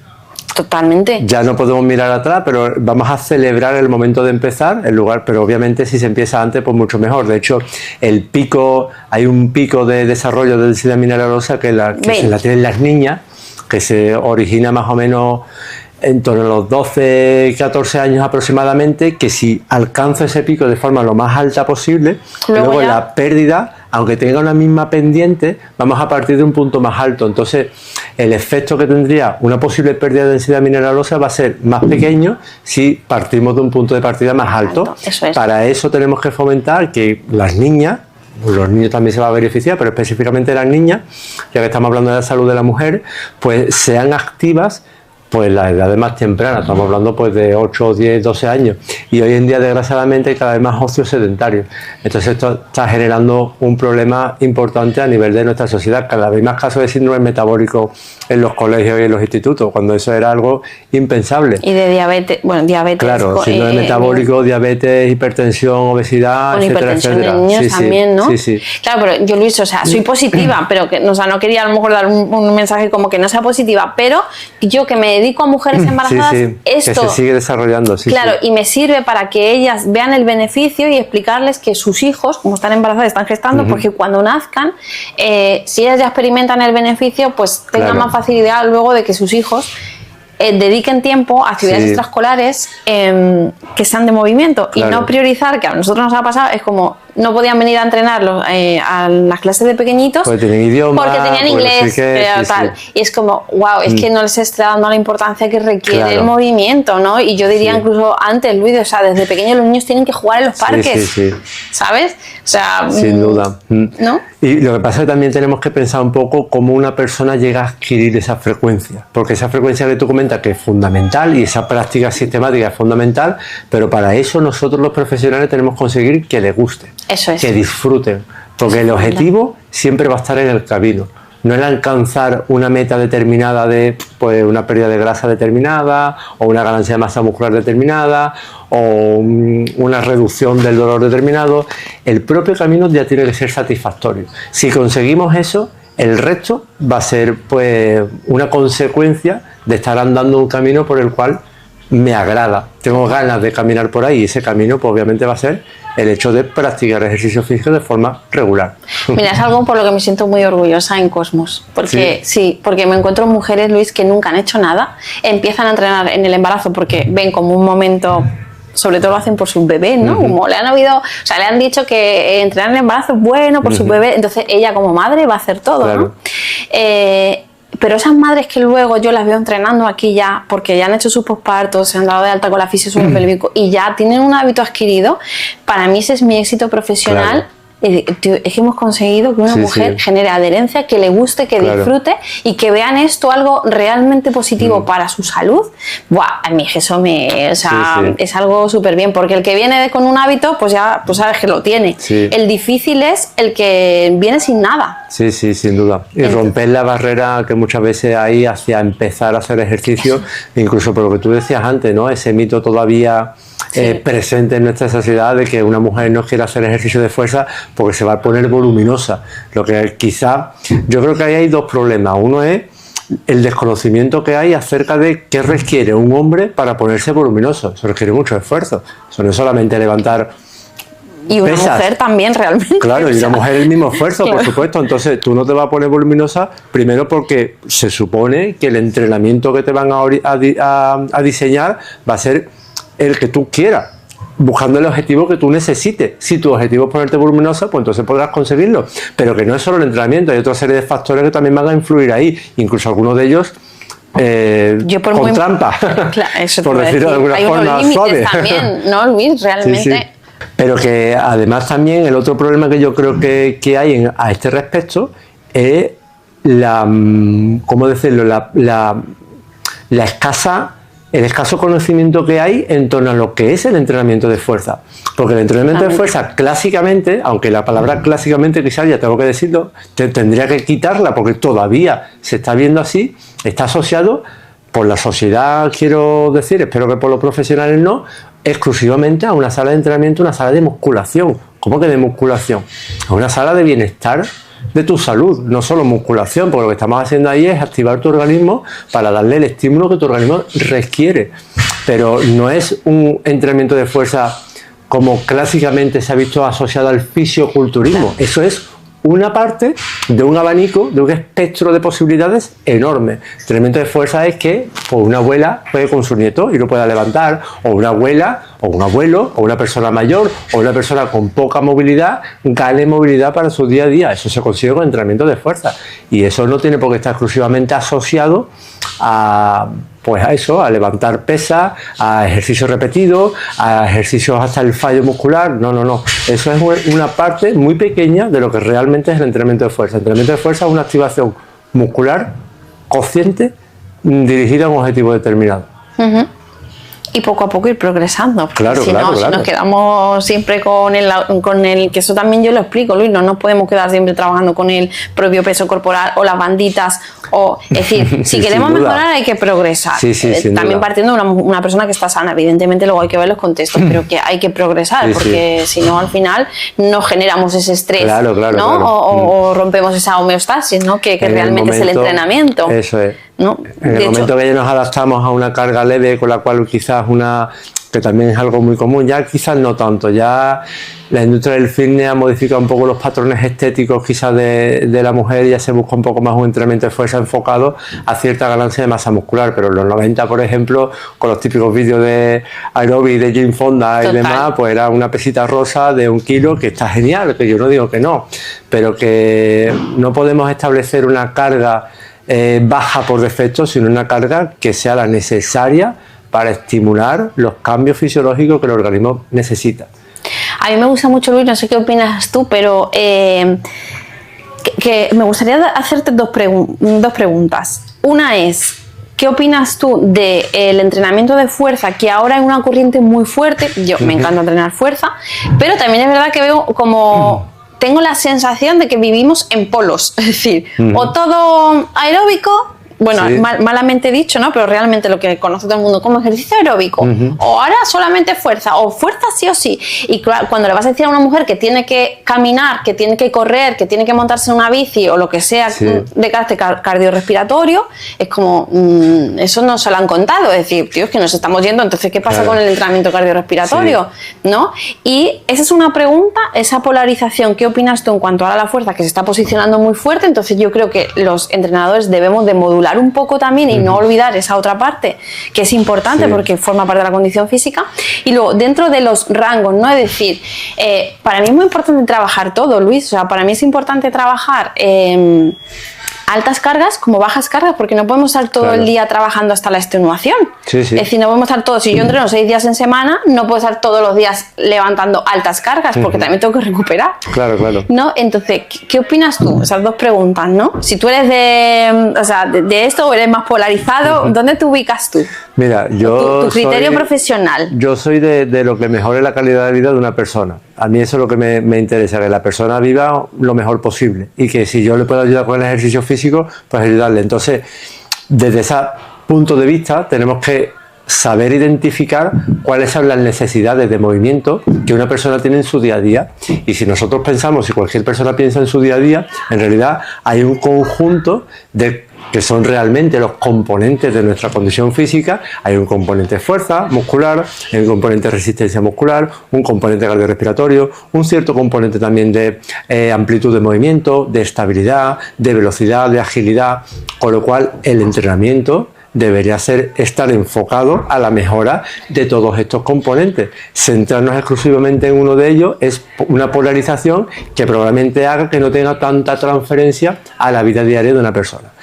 Totalmente. Ya no podemos mirar atrás, pero vamos a celebrar el momento de empezar, el lugar, pero obviamente si se empieza antes, pues mucho mejor. De hecho, hay un pico de desarrollo del SIDA mineralosa que se la tienen las niñas, que se origina más o menos en torno a los 12, 14 años aproximadamente, que si alcanza ese pico de forma lo más alta posible, luego la pérdida, aunque tenga una misma pendiente, vamos a partir de un punto más alto. Entonces, el efecto que tendría una posible pérdida de densidad mineralosa va a ser más pequeño si partimos de un punto de partida más alto. Eso es. Para eso tenemos que fomentar que las niñas, los niños también se van a beneficiar, pero específicamente las niñas, ya que estamos hablando de la salud de la mujer, pues sean activas pues las edades más tempranas, estamos hablando pues de 8, 10, 12 años, y hoy en día desgraciadamente hay cada vez más ocio sedentario. Entonces esto está generando un problema importante a nivel de nuestra sociedad, cada vez más casos de síndrome metabólico en los colegios y en los institutos, cuando eso era algo impensable. Y de diabetes, Claro, síndrome metabólico, diabetes, hipertensión, obesidad, con etcétera, hipertensión etcétera. en niños también, ¿no? Sí. Claro, pero yo, Luis, o sea, soy positiva, pero que, o sea, no quería a lo mejor dar un mensaje como que no sea positiva, pero yo que me dedico a mujeres embarazadas, esto que se sigue desarrollando, claro, y me sirve para que ellas vean el beneficio y explicarles que sus hijos, como están embarazadas, están gestando, porque cuando nazcan, si ellas ya experimentan el beneficio, pues tengan más facilidad luego de que sus hijos dediquen tiempo a actividades extraescolares que sean de movimiento, y no priorizar, que a nosotros nos ha pasado, es como no podían venir a entrenarlos a las clases de pequeñitos porque tenían idioma, porque tenían inglés, tal. Y es como, wow, es que no les está dando la importancia que requiere el movimiento, ¿no? Y yo diría incluso antes, Luis, o sea, desde pequeños los niños tienen que jugar en los parques, ¿sabes? O sea, sin duda. ¿no? Y lo que pasa es que también tenemos que pensar un poco cómo una persona llega a adquirir esa frecuencia, porque esa frecuencia que tú comentas que es fundamental y esa práctica sistemática es fundamental, pero para eso nosotros los profesionales tenemos que conseguir que les guste. Eso es. Que disfruten, porque el objetivo siempre va a estar en el camino, no el alcanzar una meta determinada de pues, una pérdida de grasa determinada o una ganancia de masa muscular determinada o una reducción del dolor determinado. El propio camino ya tiene que ser satisfactorio. Si conseguimos eso, el resto va a ser pues una consecuencia de estar andando un camino por el cual me agrada, tengo ganas de caminar por ahí, y ese camino pues obviamente va a ser el hecho de practicar ejercicio físico de forma regular. Mira, es algo por lo que me siento muy orgullosa en Cosmos, porque porque me encuentro mujeres, Luis, que nunca han hecho nada, empiezan a entrenar en el embarazo porque ven como un momento, sobre todo lo hacen por sus bebés, ¿no? Como le han dicho que entrenar en el embarazo es bueno por sus bebés, entonces ella como madre va a hacer todo, ¿no? Pero esas madres que luego yo las veo entrenando aquí ya, porque ya han hecho sus pospartos, se han dado de alta con la fisio suelo-pélvico y ya tienen un hábito adquirido, para mí ese es mi éxito profesional. Es que hemos conseguido que una mujer genere adherencia, que le guste, que disfrute y que vean esto algo realmente positivo para su salud. Buah, a mí eso es algo súper bien, porque el que viene con un hábito, pues ya pues sabes que lo tiene. El difícil es el que viene sin nada. Sí, sin duda. Y romper la barrera que muchas veces hay hacia empezar a hacer ejercicio, incluso por lo que tú decías antes, ¿no? Ese mito todavía presente en nuestra sociedad de que una mujer no quiere hacer ejercicio de fuerza porque se va a poner voluminosa. Lo que quizá, yo creo que ahí hay dos problemas. Uno es el desconocimiento que hay acerca de qué requiere un hombre para ponerse voluminoso. Eso requiere mucho esfuerzo. Eso no es solamente levantar y una pesas. Mujer también realmente. Claro, y una mujer el mismo esfuerzo, por supuesto. Entonces tú no te vas a poner voluminosa, primero porque se supone que el entrenamiento que te van a diseñar va a ser el que tú quieras, buscando el objetivo que tú necesites. Si tu objetivo es ponerte voluminosa, pues entonces podrás conseguirlo, pero que no es solo el entrenamiento, hay otra serie de factores que también van a influir ahí, incluso algunos de ellos con trampa, por decirlo de alguna forma suave. También, ¿no, Luis? Realmente. Pero que además también el otro problema que yo creo que hay a este respecto es ¿cómo decirlo? La escasa el escaso conocimiento que hay en torno a lo que es el entrenamiento de fuerza. Porque el entrenamiento de fuerza clásicamente, aunque la palabra clásicamente quizás ya tengo que decirlo, tendría que quitarla porque todavía se está viendo así, está asociado por la sociedad, quiero decir, espero que por los profesionales no, exclusivamente a una sala de entrenamiento, una sala de musculación. ¿Cómo que de musculación? A una sala de bienestar de tu salud, no solo musculación, porque lo que estamos haciendo ahí es activar tu organismo para darle el estímulo que tu organismo requiere. Pero no es un entrenamiento de fuerza como clásicamente se ha visto asociado al fisioculturismo. Eso es una parte de un abanico, de un espectro de posibilidades enorme. El entrenamiento de fuerza es que pues, una abuela juegue con su nieto y lo pueda levantar, o una abuela, o un abuelo, o una persona mayor, o una persona con poca movilidad, gane movilidad para su día a día. Eso se consigue con entrenamiento de fuerza. Y eso no tiene por qué estar exclusivamente asociado a... pues a eso, a levantar pesas, a ejercicios repetidos, a ejercicios hasta el fallo muscular. No, no, no. Eso es una parte muy pequeña de lo que realmente es el entrenamiento de fuerza. El entrenamiento de fuerza es una activación muscular consciente dirigida a un objetivo determinado. Y poco a poco ir progresando. Claro, si claro, no, claro. Si nos quedamos siempre con el, que eso también yo lo explico, Luis, no nos podemos quedar siempre trabajando con el propio peso corporal o las banditas. Es decir, si queremos mejorar hay que progresar. Sí, también partiendo de una persona que está sana, evidentemente luego hay que ver los contextos, pero que hay que progresar, porque si no al final no generamos ese estrés, claro, ¿no? O rompemos esa homeostasis, ¿no? que realmente es el entrenamiento. Eso es. ¿No? En el momento que ya nos adaptamos a una carga leve, con la cual quizás que también es algo muy común, ya quizás no tanto, ya la industria del fitness ha modificado un poco los patrones estéticos quizás de la mujer y ya se busca un poco más un entrenamiento de fuerza enfocado a cierta ganancia de masa muscular, pero en los 90, por ejemplo, con los típicos vídeos de aeróbic de Jane Fonda y demás, pues era una pesita rosa de 1 kilo, que está genial, que yo no digo que no, pero que no podemos establecer una carga baja por defecto, sino una carga que sea la necesaria para estimular los cambios fisiológicos que el organismo necesita. A mí me gusta mucho, Luis, no sé qué opinas tú, pero que me gustaría hacerte dos preguntas. Una es, ¿qué opinas tú del entrenamiento de fuerza, que ahora hay una corriente muy fuerte? Yo me encanta entrenar fuerza, pero también es verdad que veo como... Tengo la sensación de que vivimos en polos, es decir, o todo aeróbico, bueno, sí, malamente dicho, ¿no? Pero realmente lo que conoce todo el mundo como ejercicio aeróbico, o ahora solamente fuerza, o fuerza sí o sí. Y cuando le vas a decir a una mujer que tiene que caminar, que tiene que correr, que tiene que montarse en una bici o lo que sea, sí, de carácter cardiorrespiratorio, es como, eso no se lo han contado. Es decir, tío, es que nos estamos yendo, entonces, ¿qué pasa con el entrenamiento cardiorrespiratorio? Sí. ¿No? Y esa es una pregunta, esa polarización, ¿qué opinas tú en cuanto a la fuerza que se está posicionando muy fuerte? Entonces yo creo que los entrenadores debemos de modular un poco también y no olvidar esa otra parte que es importante, sí, porque forma parte de la condición física. Y luego dentro de los rangos, ¿no? Es decir, para mí es muy importante trabajar todo, Luis. O sea, para mí es importante trabajar altas cargas como bajas cargas, porque no podemos estar todo el día trabajando hasta la extenuación. Sí, sí. Es decir, no podemos estar todos, si yo entreno 6 días en semana, no puedo estar todos los días levantando altas cargas, porque también tengo que recuperar. Claro, claro. ¿No? Entonces, ¿qué opinas tú? Esas dos preguntas, ¿no? Si tú eres de esto o eres más polarizado, ¿dónde te ubicas tú? Mira, yo tu criterio profesional. Yo soy de lo que mejore la calidad de vida de una persona. A mí eso es lo que me interesa, que la persona viva lo mejor posible y que si yo le puedo ayudar con el ejercicio físico, pues ayudarle. Entonces, desde ese punto de vista, tenemos que saber identificar cuáles son las necesidades de movimiento que una persona tiene en su día a día. Y si nosotros pensamos, si cualquier persona piensa en su día a día, en realidad hay un conjunto que son realmente los componentes de nuestra condición física. Hay un componente de fuerza muscular, hay un componente de resistencia muscular, un componente cardiorrespiratorio, un cierto componente también de amplitud de movimiento, de estabilidad, de velocidad, de agilidad, con lo cual el entrenamiento debería estar enfocado a la mejora de todos estos componentes. Centrarnos exclusivamente en uno de ellos es una polarización que probablemente haga que no tenga tanta transferencia a la vida diaria de una persona.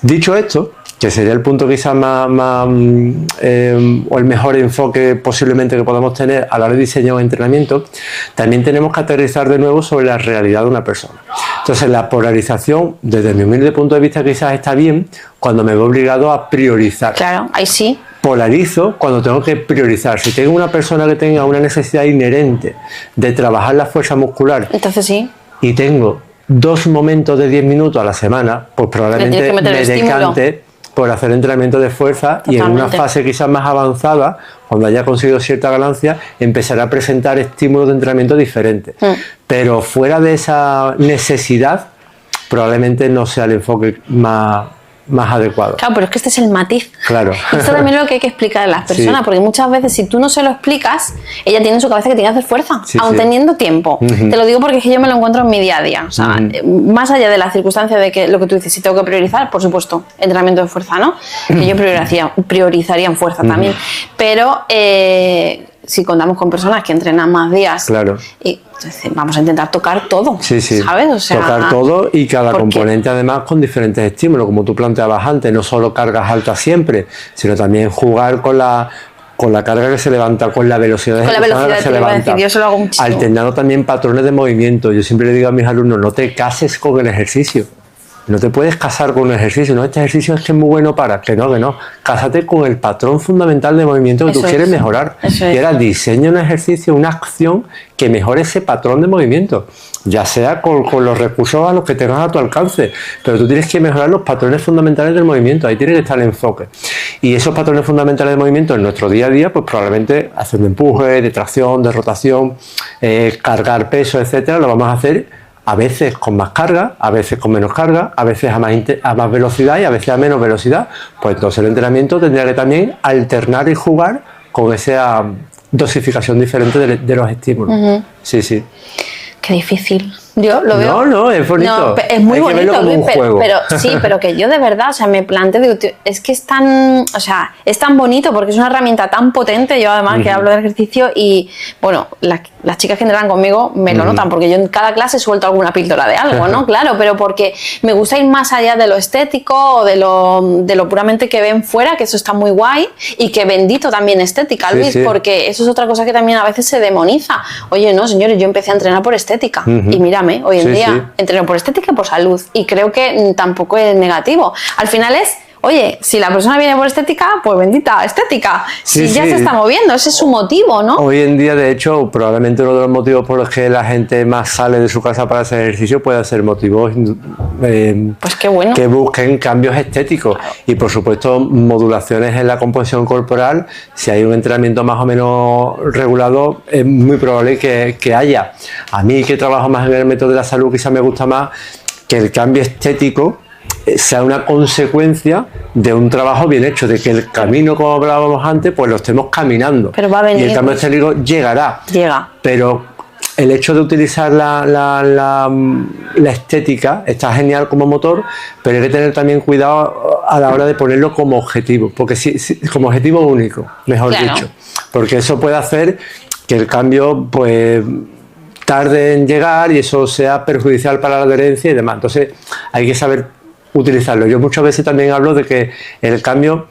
Dicho esto, que sería el punto quizás o el mejor enfoque posiblemente que podamos tener a la hora de diseñar un entrenamiento, también tenemos que aterrizar de nuevo sobre la realidad de una persona. Entonces, la polarización, desde mi humilde punto de vista, quizás está bien cuando me veo obligado a priorizar. Claro, ahí sí. polarizo cuando tengo que priorizar. Si tengo una persona que tenga una necesidad inherente de trabajar la fuerza muscular, entonces sí, y tengo 2 momentos de 10 minutos a la semana, pues probablemente me decante por hacer entrenamiento de fuerza. Totalmente. Y en una fase quizás más avanzada, cuando haya conseguido cierta ganancia, empezará a presentar estímulos de entrenamiento diferentes. Pero fuera de esa necesidad, probablemente no sea el enfoque más adecuado. Claro, pero es que este es el matiz. Claro. Esto también es lo que hay que explicar a las personas, porque muchas veces si tú no se lo explicas, ella tiene en su cabeza que tiene que hacer fuerza, aun teniendo tiempo. Te lo digo porque es que yo me lo encuentro en mi día a día. O sea, más allá de la circunstancia de que lo que tú dices, si tengo que priorizar, por supuesto, entrenamiento de fuerza, ¿no? Que yo priorizaría en fuerza también. Pero si contamos con personas que entrenan más días, claro, y entonces vamos a intentar tocar todo, ¿sabes? O sea, tocar todo, y cada componente además con diferentes estímulos, como tú planteabas antes, no solo cargas altas siempre, sino también jugar con la carga que se levanta, con la velocidad que se levanta, yo eso lo hago muchísimo. Alternando también patrones de movimiento. Yo siempre le digo a mis alumnos, no te cases con el ejercicio. No te puedes casar con un ejercicio, no, este ejercicio es que es muy bueno para, que no, cásate con el patrón fundamental de movimiento que tú quieres mejorar. Y ahora diseña un ejercicio, una acción que mejore ese patrón de movimiento, ya sea con los recursos a los que tengas a tu alcance, pero tú tienes que mejorar los patrones fundamentales del movimiento, ahí tiene que estar el enfoque. Y esos patrones fundamentales de movimiento en nuestro día a día, pues probablemente haciendo empuje, de tracción, de rotación, cargar peso, etcétera, lo vamos a hacer a veces con más carga, a veces con menos carga, a veces a más velocidad y a veces a menos velocidad. Pues entonces el entrenamiento tendría que también alternar y jugar con esa dosificación diferente de los estímulos. Sí. Qué difícil. Yo lo veo. No, es bonito. No, es muy bonito, Luis, pero sí, pero que yo de verdad, o sea, me planteo, digo, tío, es que es tan bonito porque es una herramienta tan potente. Yo además que hablo del ejercicio y, bueno, las chicas que entrenan conmigo me lo notan porque yo en cada clase suelto alguna píldora de algo, ¿no? Claro, pero porque me gusta ir más allá de lo estético o de lo puramente que ven fuera, que eso está muy guay, y que bendito también estética, Luis, porque eso es otra cosa que también a veces se demoniza. Oye, no, señores, yo empecé a entrenar por estética y mírame, hoy en día entreno por estética y por salud, y creo que tampoco es negativo. Al final es, oye, si la persona viene por estética, pues bendita estética. Si ya se está moviendo, ese es su motivo, ¿no? Hoy en día, de hecho, probablemente uno de los motivos por los que la gente más sale de su casa para hacer ejercicio puede ser motivos pues qué bueno, que busquen cambios estéticos. Claro. Y por supuesto modulaciones en la composición corporal. Si hay un entrenamiento más o menos regulado, es muy probable que haya. A mí, que trabajo más en el método de la salud, quizá me gusta más que el cambio estético sea una consecuencia de un trabajo bien hecho, de que el camino, como hablábamos antes, pues lo estemos caminando. Pero va a venir, y el cambio estético llega. Pero el hecho de utilizar la estética está genial como motor, pero hay que tener también cuidado a la hora de ponerlo como objetivo, porque como objetivo único, mejor dicho, porque eso puede hacer que el cambio pues tarde en llegar y eso sea perjudicial para la adherencia y demás. Entonces hay que saber utilizarlo. Yo muchas veces también hablo de que el cambio,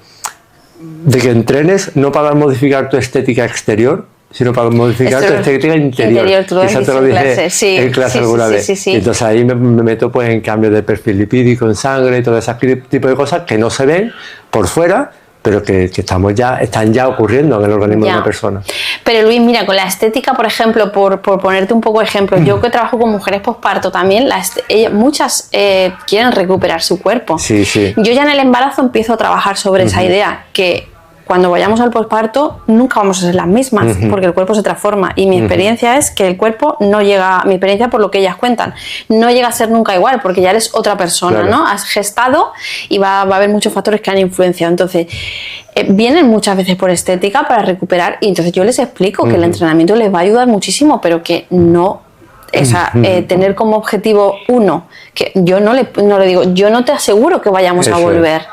de que entrenes no para modificar tu estética exterior, sino para modificar tu estética interior. Eso te lo dije en clase alguna vez. Entonces ahí me meto pues en cambios de perfil lipídico, en sangre, todo ese tipo de cosas que no se ven por fuera, pero que están ya ocurriendo en el organismo de una persona. Pero Luis, mira, con la estética, por ejemplo, por ponerte un poco de ejemplo, yo que trabajo con mujeres posparto también, muchas quieren recuperar su cuerpo. Yo ya en el embarazo empiezo a trabajar sobre esa idea, que cuando vayamos al posparto nunca vamos a ser las mismas, porque el cuerpo se transforma, y mi experiencia es que el cuerpo no llega, mi experiencia por lo que ellas cuentan, no llega a ser nunca igual, porque ya eres otra persona, ¿no? Has gestado y va a haber muchos factores que han influenciado. Entonces, vienen muchas veces por estética para recuperar, y entonces yo les explico que el entrenamiento les va a ayudar muchísimo, pero que no tener como objetivo que yo no le digo, yo no te aseguro que vayamos a volver,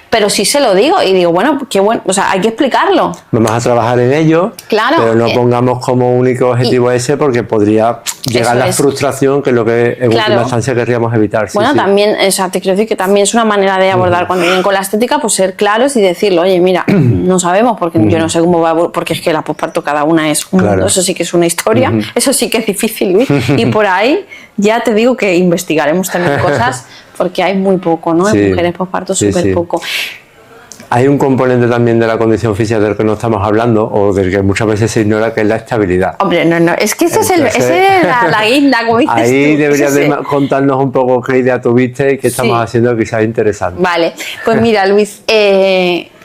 pero sí se lo digo y digo, bueno, qué bueno, o sea, hay que explicarlo. Vamos a trabajar en ello, pero no pongamos como único objetivo ese, porque podría llegar la frustración, que es lo que en última instancia querríamos evitar. También, te quiero decir que también es una manera de abordar cuando vienen con la estética, pues ser claros y decirlo, oye, mira, no sabemos, porque yo no sé cómo va, porque es que la posparto cada una es un mundo, eso sí que es una historia, eso sí que es difícil, Luis, y por ahí ya te digo que investigaremos también cosas, porque hay muy poco, ¿no? En mujeres posparto súper poco. hay un componente también de la condición física del que no estamos hablando, o del que muchas veces se ignora, que es la estabilidad. Hombre, no, es que ese es la guinda, como dices ahí tú. Deberías de contarnos un poco qué idea tuviste y qué estamos haciendo, quizás interesante. Vale, pues mira, Luis,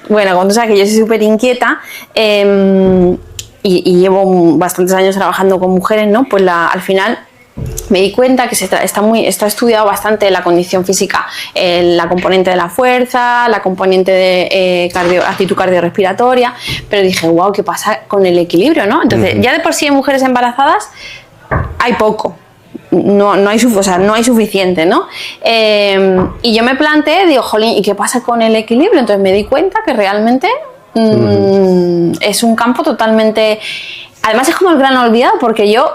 bueno, como tú sabes que yo soy súper inquieta, y llevo bastantes años trabajando con mujeres, ¿no? Pues al final me di cuenta que está estudiado bastante la condición física, la componente de la fuerza, la componente de actitud cardiorrespiratoria, pero dije, wow, ¿qué pasa con el equilibrio, no? Entonces, ya de por sí en mujeres embarazadas hay poco. No hay suficiente, ¿no? Y yo me planteé, digo, jolín, ¿y qué pasa con el equilibrio? Entonces me di cuenta que realmente es un campo totalmente... Además es como el gran olvidado, porque yo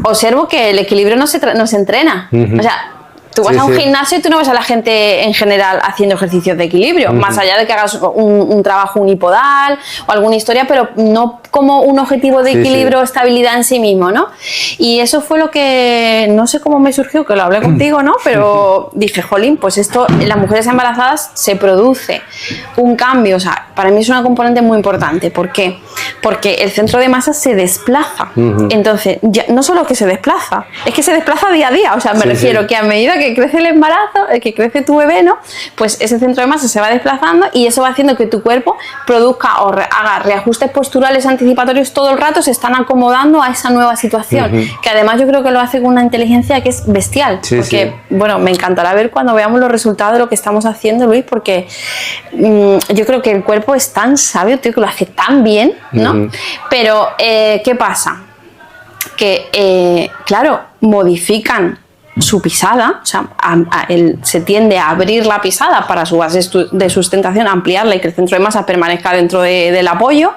observo que el equilibrio no se entrena. O sea, tú vas a un gimnasio y tú no ves a la gente en general haciendo ejercicios de equilibrio, más allá de que hagas un trabajo unipodal o alguna historia, pero no como un objetivo de equilibrio o estabilidad en sí mismo, ¿no? Y eso fue lo que, no sé cómo me surgió, que lo hablé contigo, ¿no? Pero dije, jolín, pues esto en las mujeres embarazadas se produce un cambio, o sea, para mí es una componente muy importante. ¿Por qué? Porque el centro de masa se desplaza. Entonces, ya, no solo que se desplaza, es que se desplaza día a día, o sea, me refiero que a medida que crece el embarazo, que crece tu bebé, ¿no? Pues ese centro de masa se va desplazando y eso va haciendo que tu cuerpo produzca o haga reajustes posturales anticipatorios todo el rato, se están acomodando a esa nueva situación, que además yo creo que lo hace con una inteligencia que es bestial, porque, bueno, me encantará ver cuando veamos los resultados de lo que estamos haciendo, Luis, porque yo creo que el cuerpo es tan sabio, tío, que lo hace tan bien, ¿no? Pero, ¿qué pasa? Que, claro, modifican su pisada, o sea, se tiende a abrir la pisada para su base de sustentación, ampliarla y que el centro de masa permanezca dentro del apoyo,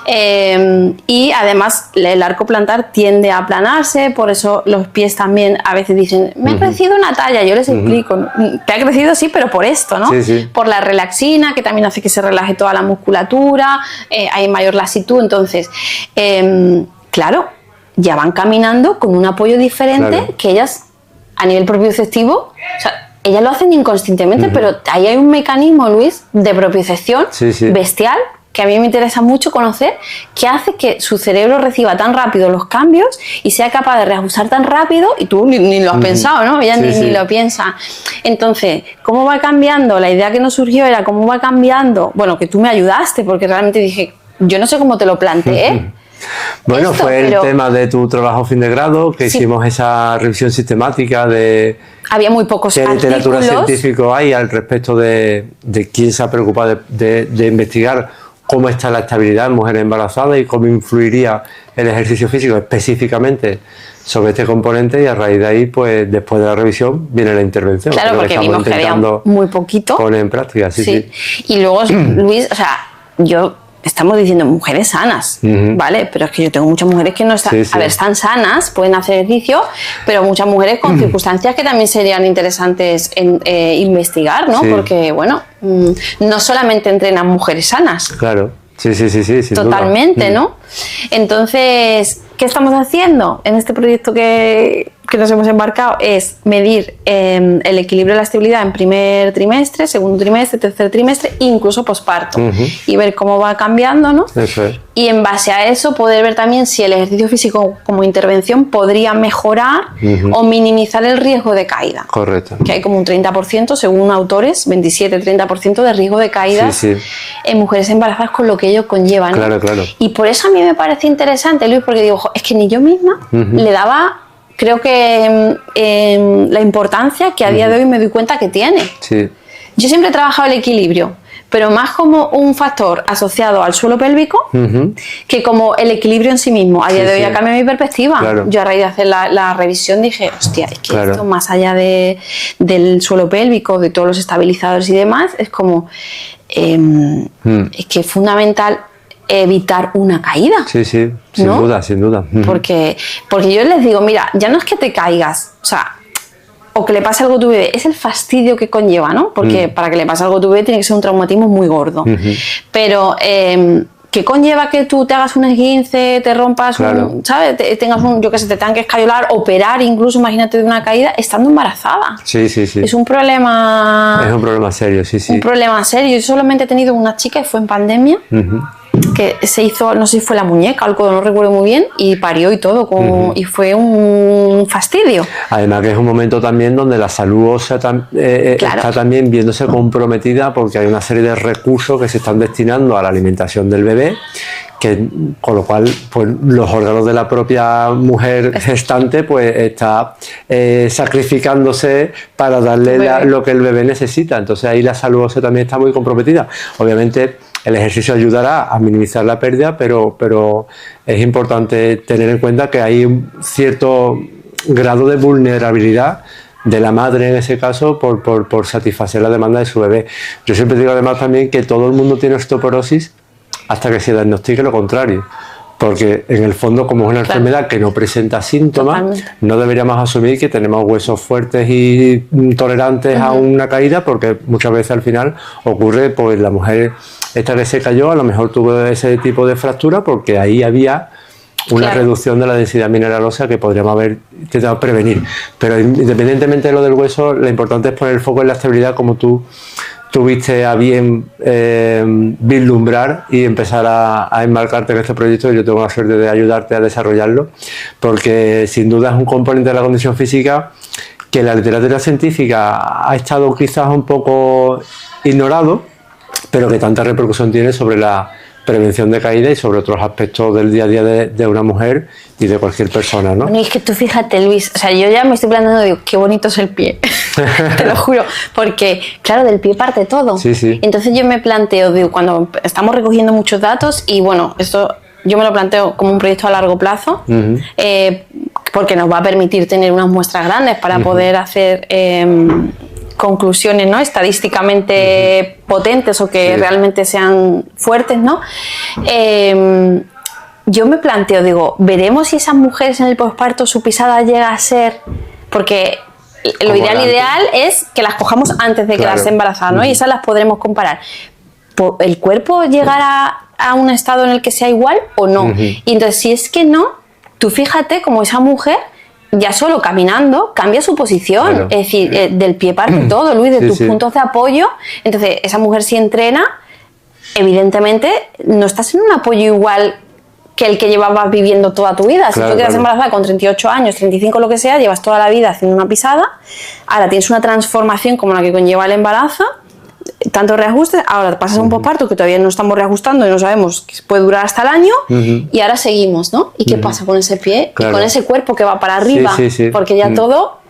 y además el arco plantar tiende a aplanarse, por eso los pies también a veces dicen, me ha crecido una talla, yo les explico, te ha crecido sí, pero por esto, ¿no? Por la relaxina, que también hace que se relaje toda la musculatura, hay mayor lasitud, entonces, claro, ya van caminando con un apoyo diferente que ellas a nivel propioceptivo, o sea, ellas lo hacen inconscientemente, pero ahí hay un mecanismo, Luis, de propiocepción bestial, que a mí me interesa mucho conocer, que hace que su cerebro reciba tan rápido los cambios y sea capaz de reajustar tan rápido, y tú ni lo has pensado, ¿no? Ella ni lo piensa. Entonces, ¿cómo va cambiando? La idea que nos surgió era cómo va cambiando, bueno, que tú me ayudaste, porque realmente dije, yo no sé cómo te lo planteé. Bueno, fue el tema de tu trabajo fin de grado, que hicimos esa revisión sistemática de... Había muy pocos ¿qué literatura científica hay al respecto de quién se ha preocupado de investigar cómo está la estabilidad en mujeres embarazadas y cómo influiría el ejercicio físico específicamente sobre este componente? Y a raíz de ahí, pues después de la revisión, viene la intervención. Claro, porque vimos que había muy poquito. Poner en práctica, Y luego, Luis, o sea, estamos diciendo mujeres sanas, ¿vale? Pero es que yo tengo muchas mujeres que no están, a ver, están sanas, pueden hacer ejercicio, pero muchas mujeres con circunstancias que también serían interesantes investigar, ¿no? Porque, bueno, no solamente entrenan mujeres sanas. Claro, sí, totalmente, ¿no? Entonces, ¿qué estamos haciendo en este proyecto que nos hemos embarcado? Es medir el equilibrio y la estabilidad en primer trimestre, segundo trimestre, tercer trimestre, incluso posparto, y ver cómo va cambiando, ¿no? Eso es. Y en base a eso poder ver también si el ejercicio físico como intervención podría mejorar o minimizar el riesgo de caída. Correcto. Que hay como un 30%, según autores, 27-30% de riesgo de caídas en mujeres embarazadas, con lo que ello conlleva, ¿no? Claro, claro. Y por eso a mí me parece interesante, Luis, porque digo, es que ni yo misma le daba, creo que la importancia que a día de hoy me doy cuenta que tiene. Yo siempre he trabajado el equilibrio, pero más como un factor asociado al suelo pélvico que como el equilibrio en sí mismo. A día de hoy ha cambiado mi perspectiva. Claro. Yo a raíz de hacer la revisión dije, hostia, es que esto más allá del suelo pélvico, de todos los estabilizadores y demás, es como, es que es fundamental evitar una caída. Sin duda. Porque yo les digo, mira, ya no es que te caigas, o sea, o que le pase algo a tu bebé, es el fastidio que conlleva, ¿no? Porque para que le pase algo a tu bebé tiene que ser un traumatismo muy gordo. Pero que ¿qué conlleva que tú te hagas un esguince, te rompas, Claro. ¿sabes? Tengas yo qué sé, te tengan que escayolar, operar incluso, imagínate, de una caída, estando embarazada. Sí, sí, sí. Es un problema... Es un problema serio, sí, sí. Un problema serio. Yo solamente he tenido una chica y fue en pandemia, Ujú. que se hizo, no sé si fue la muñeca o el codo, no recuerdo muy bien, y parió y todo, y fue un fastidio. Además que es un momento también donde la salud ósea Claro. está también viéndose comprometida porque hay una serie de recursos que se están destinando a la alimentación del bebé, con lo cual pues, los órganos de la propia mujer gestante pues está sacrificándose para darle lo que el bebé necesita. Entonces ahí la salud ósea también está muy comprometida. Obviamente el ejercicio ayudará a minimizar la pérdida, pero es importante tener en cuenta que hay un cierto grado de vulnerabilidad de la madre en ese caso por satisfacer la demanda de su bebé. Yo siempre digo además también que todo el mundo tiene osteoporosis hasta que se diagnostique lo contrario, porque en el fondo como es una enfermedad que no presenta síntomas, Totalmente. no deberíamos asumir que tenemos huesos fuertes y tolerantes a una caída, porque muchas veces al final ocurre, pues la mujer esta que se cayó a lo mejor tuvo ese tipo de fractura porque ahí había una reducción de la densidad mineral ósea que podríamos haber intentado prevenir. Pero independientemente de lo del hueso, lo importante es poner el foco en la estabilidad, como tú tuviste a bien vislumbrar y empezar a enmarcarte en este proyecto, y yo tengo la suerte de ayudarte a desarrollarlo, porque sin duda es un componente de la condición física que la literatura científica ha estado quizás un poco ignorado, pero que tanta repercusión tiene sobre la prevención de caída y sobre otros aspectos del día a día de una mujer y de cualquier persona, ¿no? Bueno, y es que tú fíjate, Luis, o sea, yo ya me estoy planteando, digo, qué bonito es el pie, te lo juro, porque, claro, del pie parte todo. Sí, sí. Entonces yo me planteo, digo, cuando estamos recogiendo muchos datos, y bueno, esto yo me lo planteo como un proyecto a largo plazo, porque nos va a permitir tener unas muestras grandes para poder hacer conclusiones, ¿no?, estadísticamente potentes o que realmente sean fuertes, ¿no? Yo me planteo, digo, veremos si esas mujeres en el posparto su pisada llega a ser, porque lo ideal es que las cojamos antes de quedarse embarazadas, ¿no? Y esas las podremos comparar. ¿El cuerpo llegará a un estado en el que sea igual o no? Y entonces, si es que no, tú fíjate como esa mujer ya solo caminando cambia su posición, Claro. es decir, del pie parte todo, Luis, de tus puntos de apoyo. Entonces, esa mujer si entrena, evidentemente no estás en un apoyo igual que el que llevabas viviendo toda tu vida. Si Claro, tú quedas claro. embarazada con 38 años, 35, lo que sea, llevas toda la vida haciendo una pisada, ahora tienes una transformación como la que conlleva el embarazo, tantos reajustes, ahora pasas a un posparto que todavía no estamos reajustando y no sabemos que puede durar hasta el año, y ahora seguimos, ¿no? ¿Y qué pasa con ese pie Claro. y con ese cuerpo que va para arriba? Sí, sí, sí. Porque ya todo...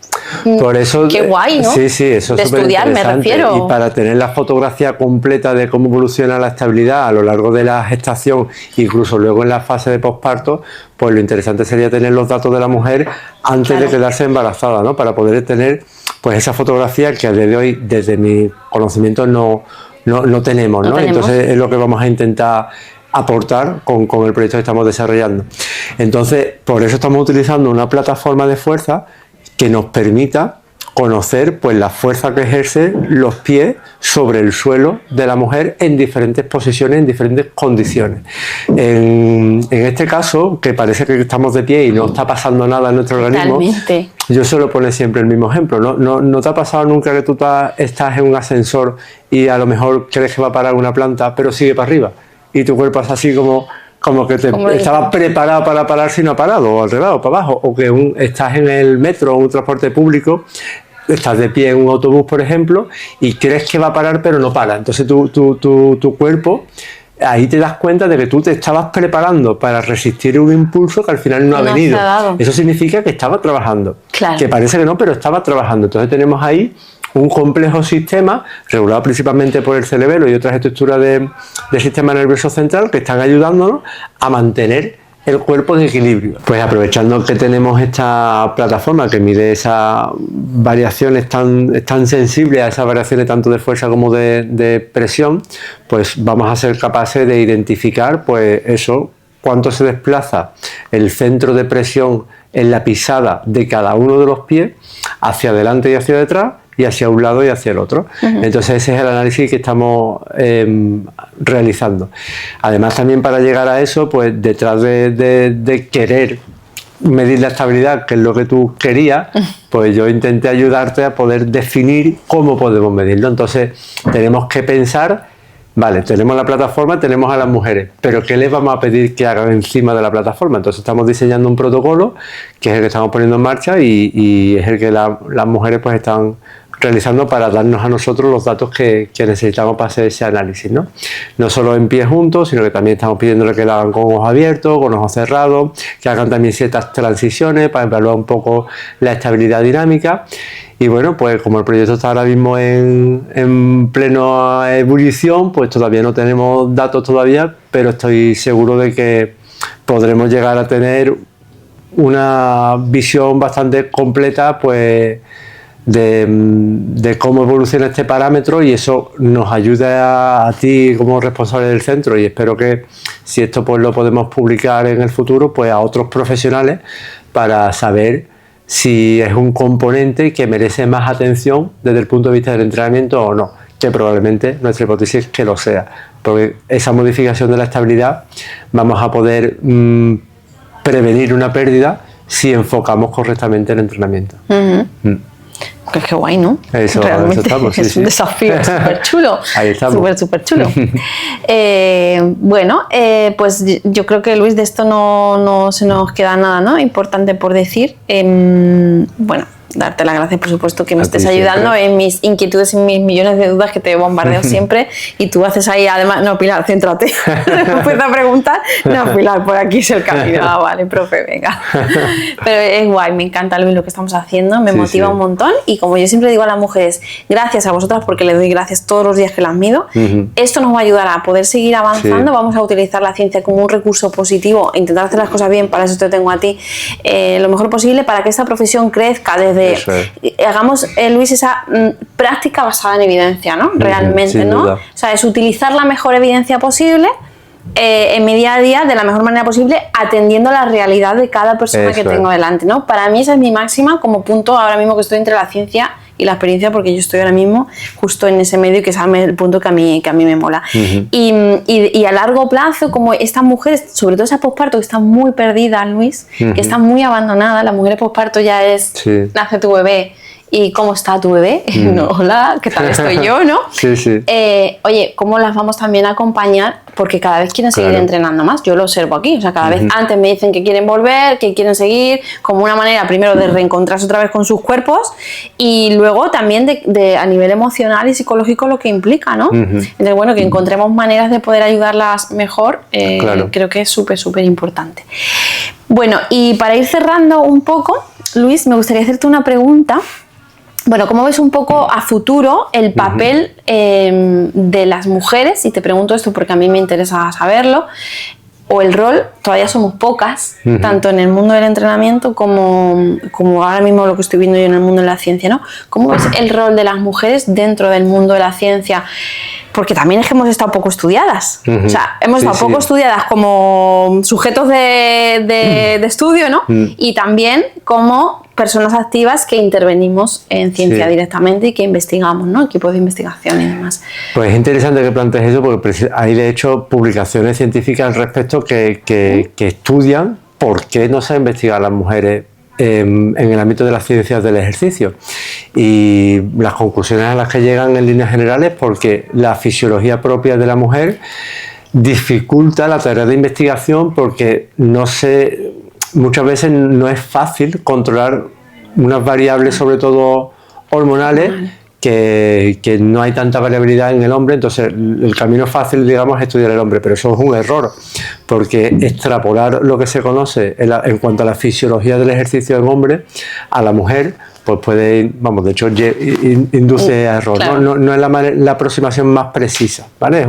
Por eso, qué guay, ¿no? Sí, sí, eso de es estudiar, me superinteresante. refiero. Y para tener la fotografía completa de cómo evoluciona la estabilidad a lo largo de la gestación, incluso luego en la fase de posparto, pues lo interesante sería tener los datos de la mujer antes de quedarse embarazada, ¿no? Para poder tener pues esa fotografía que a día de hoy, desde mi conocimiento, no tenemos, ¿no? Entonces es lo que vamos a intentar aportar con el proyecto que estamos desarrollando. Entonces, por eso estamos utilizando una plataforma de fuerza que nos permita conocer pues la fuerza que ejercen los pies sobre el suelo de la mujer en diferentes posiciones, en diferentes condiciones. En este caso, que parece que estamos de pie y no está pasando nada en nuestro organismo, Totalmente. yo suelo poner siempre el mismo ejemplo. ¿No te ha pasado nunca que tú estás en un ascensor y a lo mejor crees que va a parar una planta, pero sigue para arriba? Y tu cuerpo es así como que estabas preparado para parar si no ha parado, o al revés, o para abajo, o que estás en el metro o un transporte público, estás de pie en un autobús, por ejemplo, y crees que va a parar, pero no para. Entonces tu cuerpo, ahí te das cuenta de que tú te estabas preparando para resistir un impulso que al final no ha venido. Eso significa que estaba trabajando. Claro. Que parece que no, pero estaba trabajando. Entonces tenemos ahí un complejo sistema regulado principalmente por el cerebelo y otras estructuras del sistema nervioso central que están ayudándonos a mantener el cuerpo de equilibrio. Pues aprovechando que tenemos esta plataforma que mide esas variaciones tan sensibles, a esas variaciones tanto de fuerza como de presión, pues vamos a ser capaces de identificar pues eso, cuánto se desplaza el centro de presión en la pisada de cada uno de los pies hacia adelante y hacia detrás, y hacia un lado y hacia el otro. Entonces ese es el análisis que estamos realizando. Además también para llegar a eso, pues detrás de querer medir la estabilidad, que es lo que tú querías, pues yo intenté ayudarte a poder definir cómo podemos medirlo. Entonces tenemos que pensar, vale, tenemos la plataforma, tenemos a las mujeres, pero ¿qué les vamos a pedir que hagan encima de la plataforma? Entonces estamos diseñando un protocolo que es el que estamos poniendo en marcha y es el que las mujeres pues están realizando para darnos a nosotros los datos que necesitamos para hacer ese análisis, ¿no? No solo en pie juntos, sino que también estamos pidiéndole que lo hagan con ojos abiertos, con ojos cerrados, que hagan también ciertas transiciones para evaluar un poco la estabilidad dinámica. Y bueno, pues como el proyecto está ahora mismo en plena ebullición, pues todavía no tenemos datos todavía, pero estoy seguro de que podremos llegar a tener una visión bastante completa, pues de cómo evoluciona este parámetro, y eso nos ayuda a ti como responsable del centro, y espero que si esto pues lo podemos publicar en el futuro, pues a otros profesionales para saber si es un componente que merece más atención desde el punto de vista del entrenamiento o no, que probablemente nuestra hipótesis es que lo sea, porque esa modificación de la estabilidad vamos a poder prevenir una pérdida si enfocamos correctamente el entrenamiento. Pues qué guay, ¿no? Realmente estamos, sí, es un desafío súper chulo. Ahí estamos. Súper chulo. Bueno, pues yo creo que, Luis, de esto no se nos queda nada, ¿no?, importante por decir. Bueno, darte las gracias, por supuesto, que me estés ayudando en mis inquietudes, en mis millones de dudas que te bombardeo siempre, y tú haces ahí, además, no, Pilar, céntrate, me empieza a preguntar, no, Pilar, por aquí es el camino, vale, profe, venga. Pero es guay, me encanta, Luis, lo que estamos haciendo, me motiva un montón, y como yo siempre digo a las mujeres, gracias a vosotras, porque les doy gracias todos los días que las mido, esto nos va a ayudar a poder seguir avanzando, vamos a utilizar la ciencia como un recurso positivo, intentar hacer las cosas bien, para eso te tengo a ti, lo mejor posible, para que esta profesión crezca desde hagamos, Luis, esa práctica basada en evidencia, ¿no? Realmente, ¿no? Duda. O sea, es utilizar la mejor evidencia posible en mi día a día de la mejor manera posible, atendiendo la realidad de cada persona que tengo delante, ¿no? Para mí esa es mi máxima como punto ahora mismo que estoy entre la ciencia y la experiencia, porque yo estoy ahora mismo justo en ese medio, que es el punto que a mí me mola. Y a largo plazo, como estas mujeres, sobre todo esas posparto que están muy perdidas, Luis, que están muy abandonadas, las mujeres posparto ya es, nace tu bebé, ¿y cómo está tu bebé? No, hola, ¿qué tal estoy yo? ¿No? Oye, ¿cómo las vamos también a acompañar? Porque cada vez quieren seguir entrenando más. Yo lo observo aquí. O sea, cada vez antes me dicen que quieren volver, que quieren seguir, como una manera primero de reencontrarse otra vez con sus cuerpos, y luego también de a nivel emocional y psicológico lo que implica, ¿no? Entonces, bueno, que encontremos maneras de poder ayudarlas mejor, creo que es súper importante. Bueno, y para ir cerrando un poco, Luis, me gustaría hacerte una pregunta. Bueno, ¿cómo ves un poco a futuro el papel de las mujeres? Y te pregunto esto porque a mí me interesa saberlo. O el rol, todavía somos pocas, tanto en el mundo del entrenamiento como ahora mismo lo que estoy viendo yo en el mundo de la ciencia, ¿no? ¿Cómo ves el rol de las mujeres dentro del mundo de la ciencia? Porque también es que hemos estado poco estudiadas. O sea, hemos estado poco estudiadas como sujetos de estudio, ¿no? Y también como personas activas que intervenimos en ciencia directamente y que investigamos, ¿no? Equipos de investigación y demás. Pues es interesante que plantees eso, porque hay de hecho publicaciones científicas al respecto que estudian por qué no se investigan las mujeres en el ámbito de las ciencias del ejercicio, y las conclusiones a las que llegan en líneas generales, porque la fisiología propia de la mujer dificulta la tarea de investigación, porque muchas veces no es fácil controlar unas variables, sobre todo hormonales, que no hay tanta variabilidad en el hombre. Entonces el camino fácil, digamos, es estudiar el hombre, pero eso es un error, porque extrapolar lo que se conoce en cuanto a la fisiología del ejercicio en hombre a la mujer, pues puede, de hecho induce a error, no es la aproximación más precisa, ¿vale?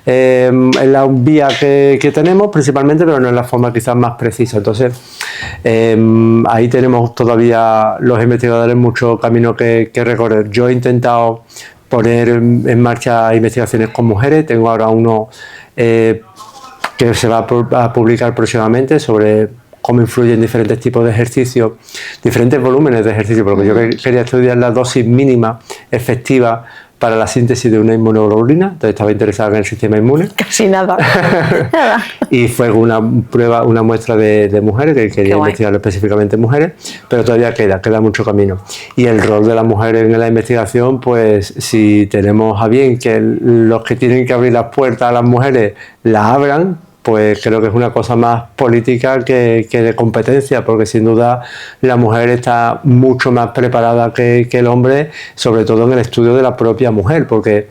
Es la vía que tenemos principalmente, pero no es la forma quizás más precisa. Entonces ahí tenemos todavía los investigadores mucho camino que recorrer. Yo he intentado poner en marcha investigaciones con mujeres, tengo ahora uno que se va a publicar próximamente sobre cómo influyen diferentes tipos de ejercicios, diferentes volúmenes de ejercicio, porque yo quería estudiar la dosis mínima efectiva para la síntesis de una inmunoglobulina, entonces estaba interesado en el sistema inmune. Casi nada. Y fue una muestra de mujeres, que quería investigarlo específicamente en mujeres, pero todavía queda mucho camino. Y el rol de las mujeres en la investigación, pues si tenemos a bien que los que tienen que abrir las puertas a las mujeres la abran, pues creo que es una cosa más política que de competencia, porque sin duda la mujer está mucho más preparada que el hombre, sobre todo en el estudio de la propia mujer, porque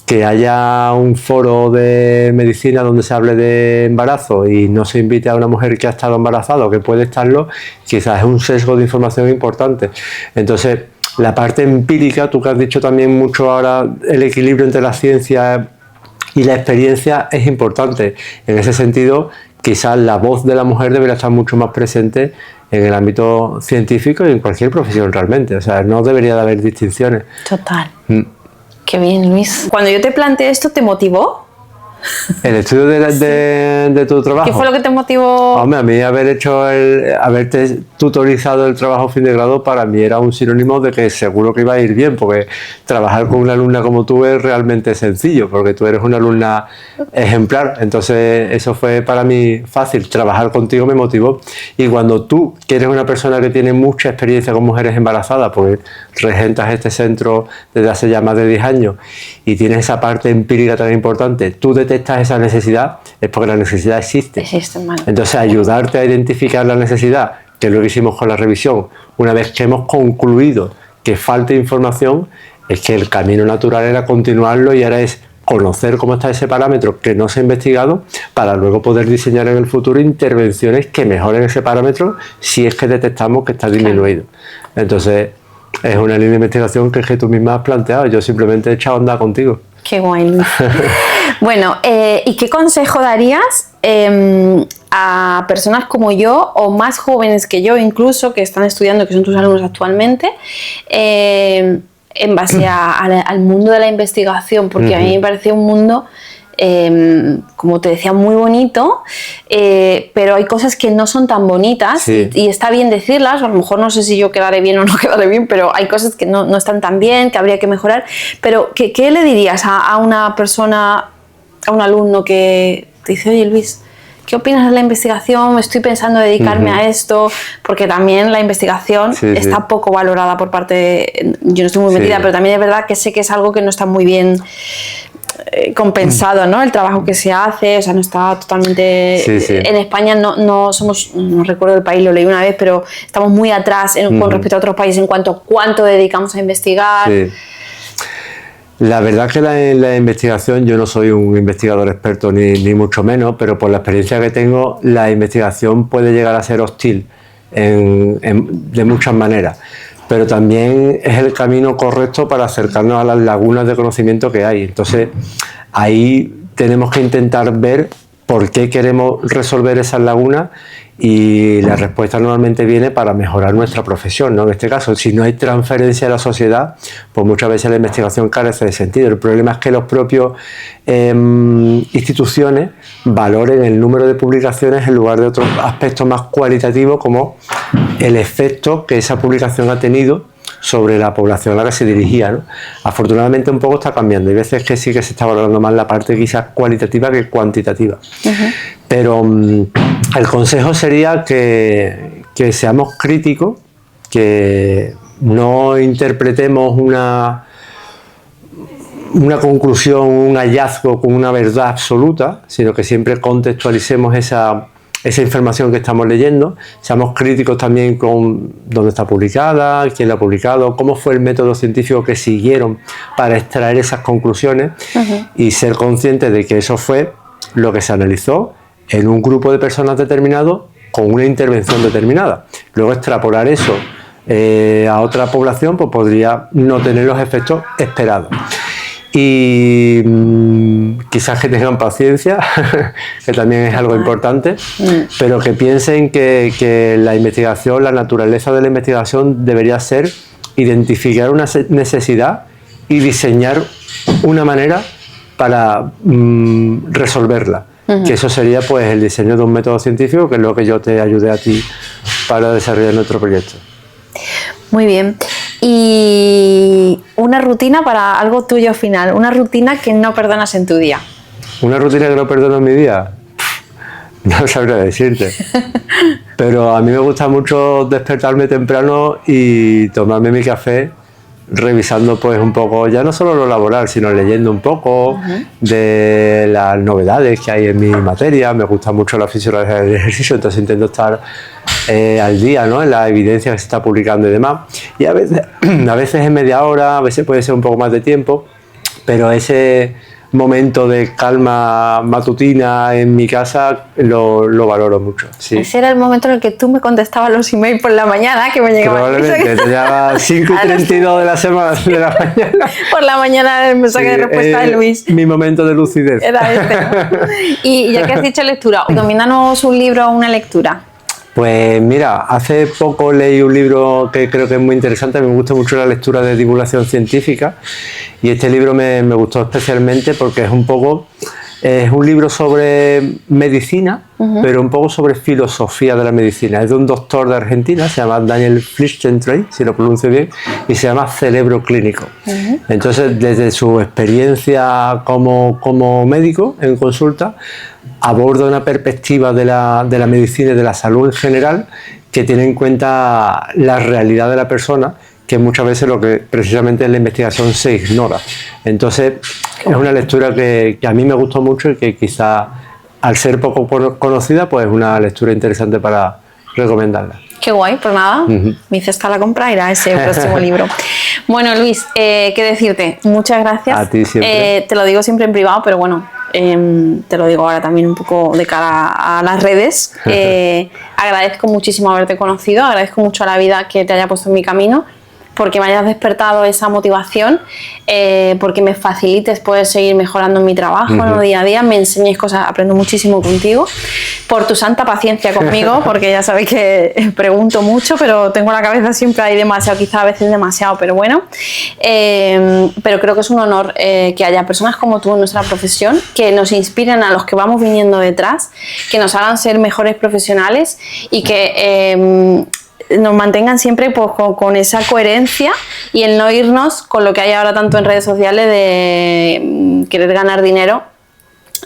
que haya un foro de medicina donde se hable de embarazo y no se invite a una mujer que ha estado embarazada o que puede estarlo, quizás es un sesgo de información importante. Entonces, la parte empírica, tú que has dicho también mucho ahora, el equilibrio entre la ciencia y la experiencia es importante. En ese sentido, quizás la voz de la mujer debería estar mucho más presente en el ámbito científico y en cualquier profesión realmente. O sea, no debería de haber distinciones. Total. Qué bien, Luis. Cuando yo te planteé esto, ¿te motivó? ¿El estudio de tu trabajo? ¿Qué fue lo que te motivó? Hombre, a mí haberte tutorizado el trabajo fin de grado para mí era un sinónimo de que seguro que iba a ir bien, porque trabajar con una alumna como tú es realmente sencillo, porque tú eres una alumna ejemplar, entonces eso fue para mí fácil, trabajar contigo me motivó. Y cuando tú, que eres una persona que tiene mucha experiencia con mujeres embarazadas, porque regentas este centro desde hace ya más de 10 años y tienes esa parte empírica tan importante, tú detectas esa necesidad, es porque la necesidad existe. Entonces, ayudarte a identificar la necesidad, que es lo que hicimos con la revisión, una vez que hemos concluido que falta información, es que el camino natural era continuarlo y ahora es conocer cómo está ese parámetro que no se ha investigado para luego poder diseñar en el futuro intervenciones que mejoren ese parámetro si es que detectamos que está disminuido. Entonces, es una línea de investigación que tú misma has planteado, yo simplemente he echado onda contigo. Qué guay. Bueno, ¿y qué consejo darías a personas como yo o más jóvenes que yo incluso, que están estudiando, que son tus alumnos actualmente, en base al mundo de la investigación? Porque a mí me parece un mundo, como te decía, muy bonito, pero hay cosas que no son tan bonitas y está bien decirlas. A lo mejor no sé si yo quedaré bien o no quedaré bien, pero hay cosas que no están tan bien, que habría que mejorar. Pero ¿qué le dirías a una persona, a un alumno que te dice: oye, Luis, ¿qué opinas de la investigación? Estoy pensando en dedicarme a esto, porque también la investigación está poco valorada por parte... Yo no estoy muy metida, pero también es verdad que sé que es algo que no está muy bien compensado, ¿no? El trabajo que se hace, o sea, no está totalmente... En España no somos, no recuerdo el país, lo leí una vez, pero estamos muy atrás con respecto a otros países en cuanto a cuánto dedicamos a investigar. La verdad que la investigación, yo no soy un investigador experto ni mucho menos, pero por la experiencia que tengo, la investigación puede llegar a ser hostil de muchas maneras, pero también es el camino correcto para acercarnos a las lagunas de conocimiento que hay. Entonces, ahí tenemos que intentar ver por qué queremos resolver esas lagunas, y la respuesta normalmente viene para mejorar nuestra profesión, ¿no? En este caso, si no hay transferencia a la sociedad, pues muchas veces la investigación carece de sentido. El problema es que los propios instituciones valoren el número de publicaciones en lugar de otros aspectos más cualitativos, como el efecto que esa publicación ha tenido sobre la población a la que se dirigía, ¿no? Afortunadamente un poco está cambiando. Hay veces que sí que se está valorando más la parte quizás cualitativa que cuantitativa. Pero el consejo sería que seamos críticos, que no interpretemos una conclusión, un hallazgo con una verdad absoluta, sino que siempre contextualicemos esa información que estamos leyendo, seamos críticos también con dónde está publicada, quién la ha publicado, cómo fue el método científico que siguieron para extraer esas conclusiones, y ser conscientes de que eso fue lo que se analizó en un grupo de personas determinado con una intervención determinada. Luego extrapolar eso a otra población pues podría no tener los efectos esperados. Y quizás que tengan paciencia, que también es algo importante, pero que piensen que la investigación, la naturaleza de la investigación debería ser identificar una necesidad y diseñar una manera para resolverla. que eso sería pues el diseño de un método científico, que es lo que yo te ayudé a ti para desarrollar nuestro proyecto. Muy bien. Y una rutina para algo tuyo final, una rutina que no perdonas en tu día. ¿Una rutina que no perdono en mi día? No sabría decirte. Pero a mí me gusta mucho despertarme temprano y tomarme mi café revisando pues un poco, ya no solo lo laboral, sino leyendo un poco de las novedades que hay en mi materia. Me gusta mucho la fisiología del ejercicio, entonces intento estar al día, ¿no?, en la evidencia que se está publicando y demás. Y a veces es media hora, a veces puede ser un poco más de tiempo, pero ese momento de calma matutina en mi casa lo valoro mucho. Sí. Ese era el momento en el que tú me contestabas los emails por la mañana, que me llegaban. Probablemente, te llegaba 5:32 de la mañana. Por la mañana el mensaje de respuesta de Luis. Mi momento de lucidez. Era este, ¿no? Y ya que has dicho lectura, domínanos un libro o una lectura. Pues mira, hace poco leí un libro que creo que es muy interesante. Me gusta mucho la lectura de divulgación científica y este libro me gustó especialmente porque es un libro sobre medicina, pero un poco sobre filosofía de la medicina. Es de un doctor de Argentina, se llama Daniel Flichtentrey, si lo pronuncio bien, y se llama Cerebro Clínico. Entonces, desde su experiencia como médico en consulta, aborda una perspectiva de la medicina y de la salud en general que tiene en cuenta la realidad de la persona, que muchas veces lo que precisamente en la investigación se ignora. Entonces es una lectura que a mí me gustó mucho y que quizá al ser poco conocida pues es una lectura interesante para recomendarla. Qué guay, pues nada, mi cesta a la compra irá a ese próximo libro. Bueno, Luis, ¿qué decirte? Muchas gracias. A ti siempre. Te lo digo siempre en privado, pero bueno, te lo digo ahora también un poco de cara a las redes. Agradezco muchísimo haberte conocido, agradezco mucho a la vida que te haya puesto en mi camino, porque me hayas despertado esa motivación, porque me facilites poder seguir mejorando en mi trabajo, ¿no?, día a día, me enseñes cosas, aprendo muchísimo contigo, por tu santa paciencia conmigo, porque ya sabéis que pregunto mucho, pero tengo la cabeza siempre ahí demasiado, quizá a veces demasiado, pero bueno. Pero creo que es un honor que haya personas como tú en nuestra profesión, que nos inspiren a los que vamos viniendo detrás, que nos hagan ser mejores profesionales y que nos mantengan siempre pues, con esa coherencia y el no irnos con lo que hay ahora tanto en redes sociales de querer ganar dinero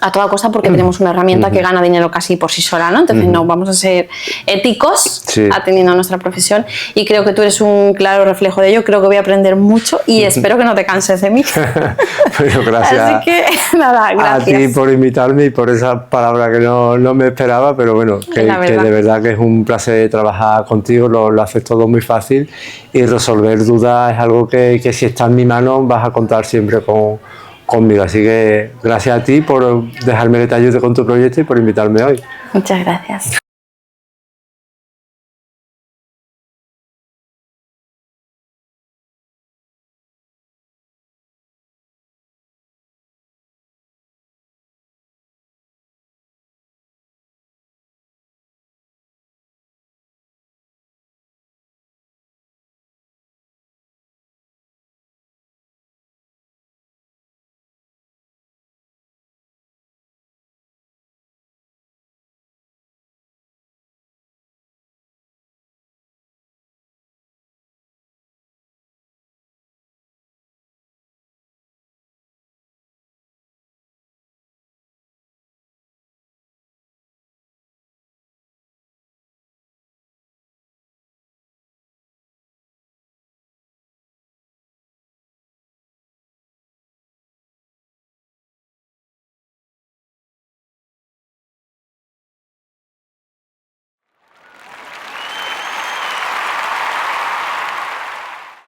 a toda costa, porque tenemos una herramienta que gana dinero casi por sí sola, ¿no? Entonces no, vamos a ser éticos atendiendo a nuestra profesión, y creo que tú eres un claro reflejo de ello. Creo que voy a aprender mucho y espero que no te canses de mí. Bueno, gracias. Así que nada, gracias. A ti por invitarme y por esa palabra que no me esperaba, pero bueno, que de verdad que es un placer trabajar contigo, lo haces todo muy fácil, y resolver dudas es algo que si está en mi mano vas a contar siempre conmigo. Así que gracias a ti por dejarme que te ayude con tu proyecto y por invitarme hoy. Muchas gracias.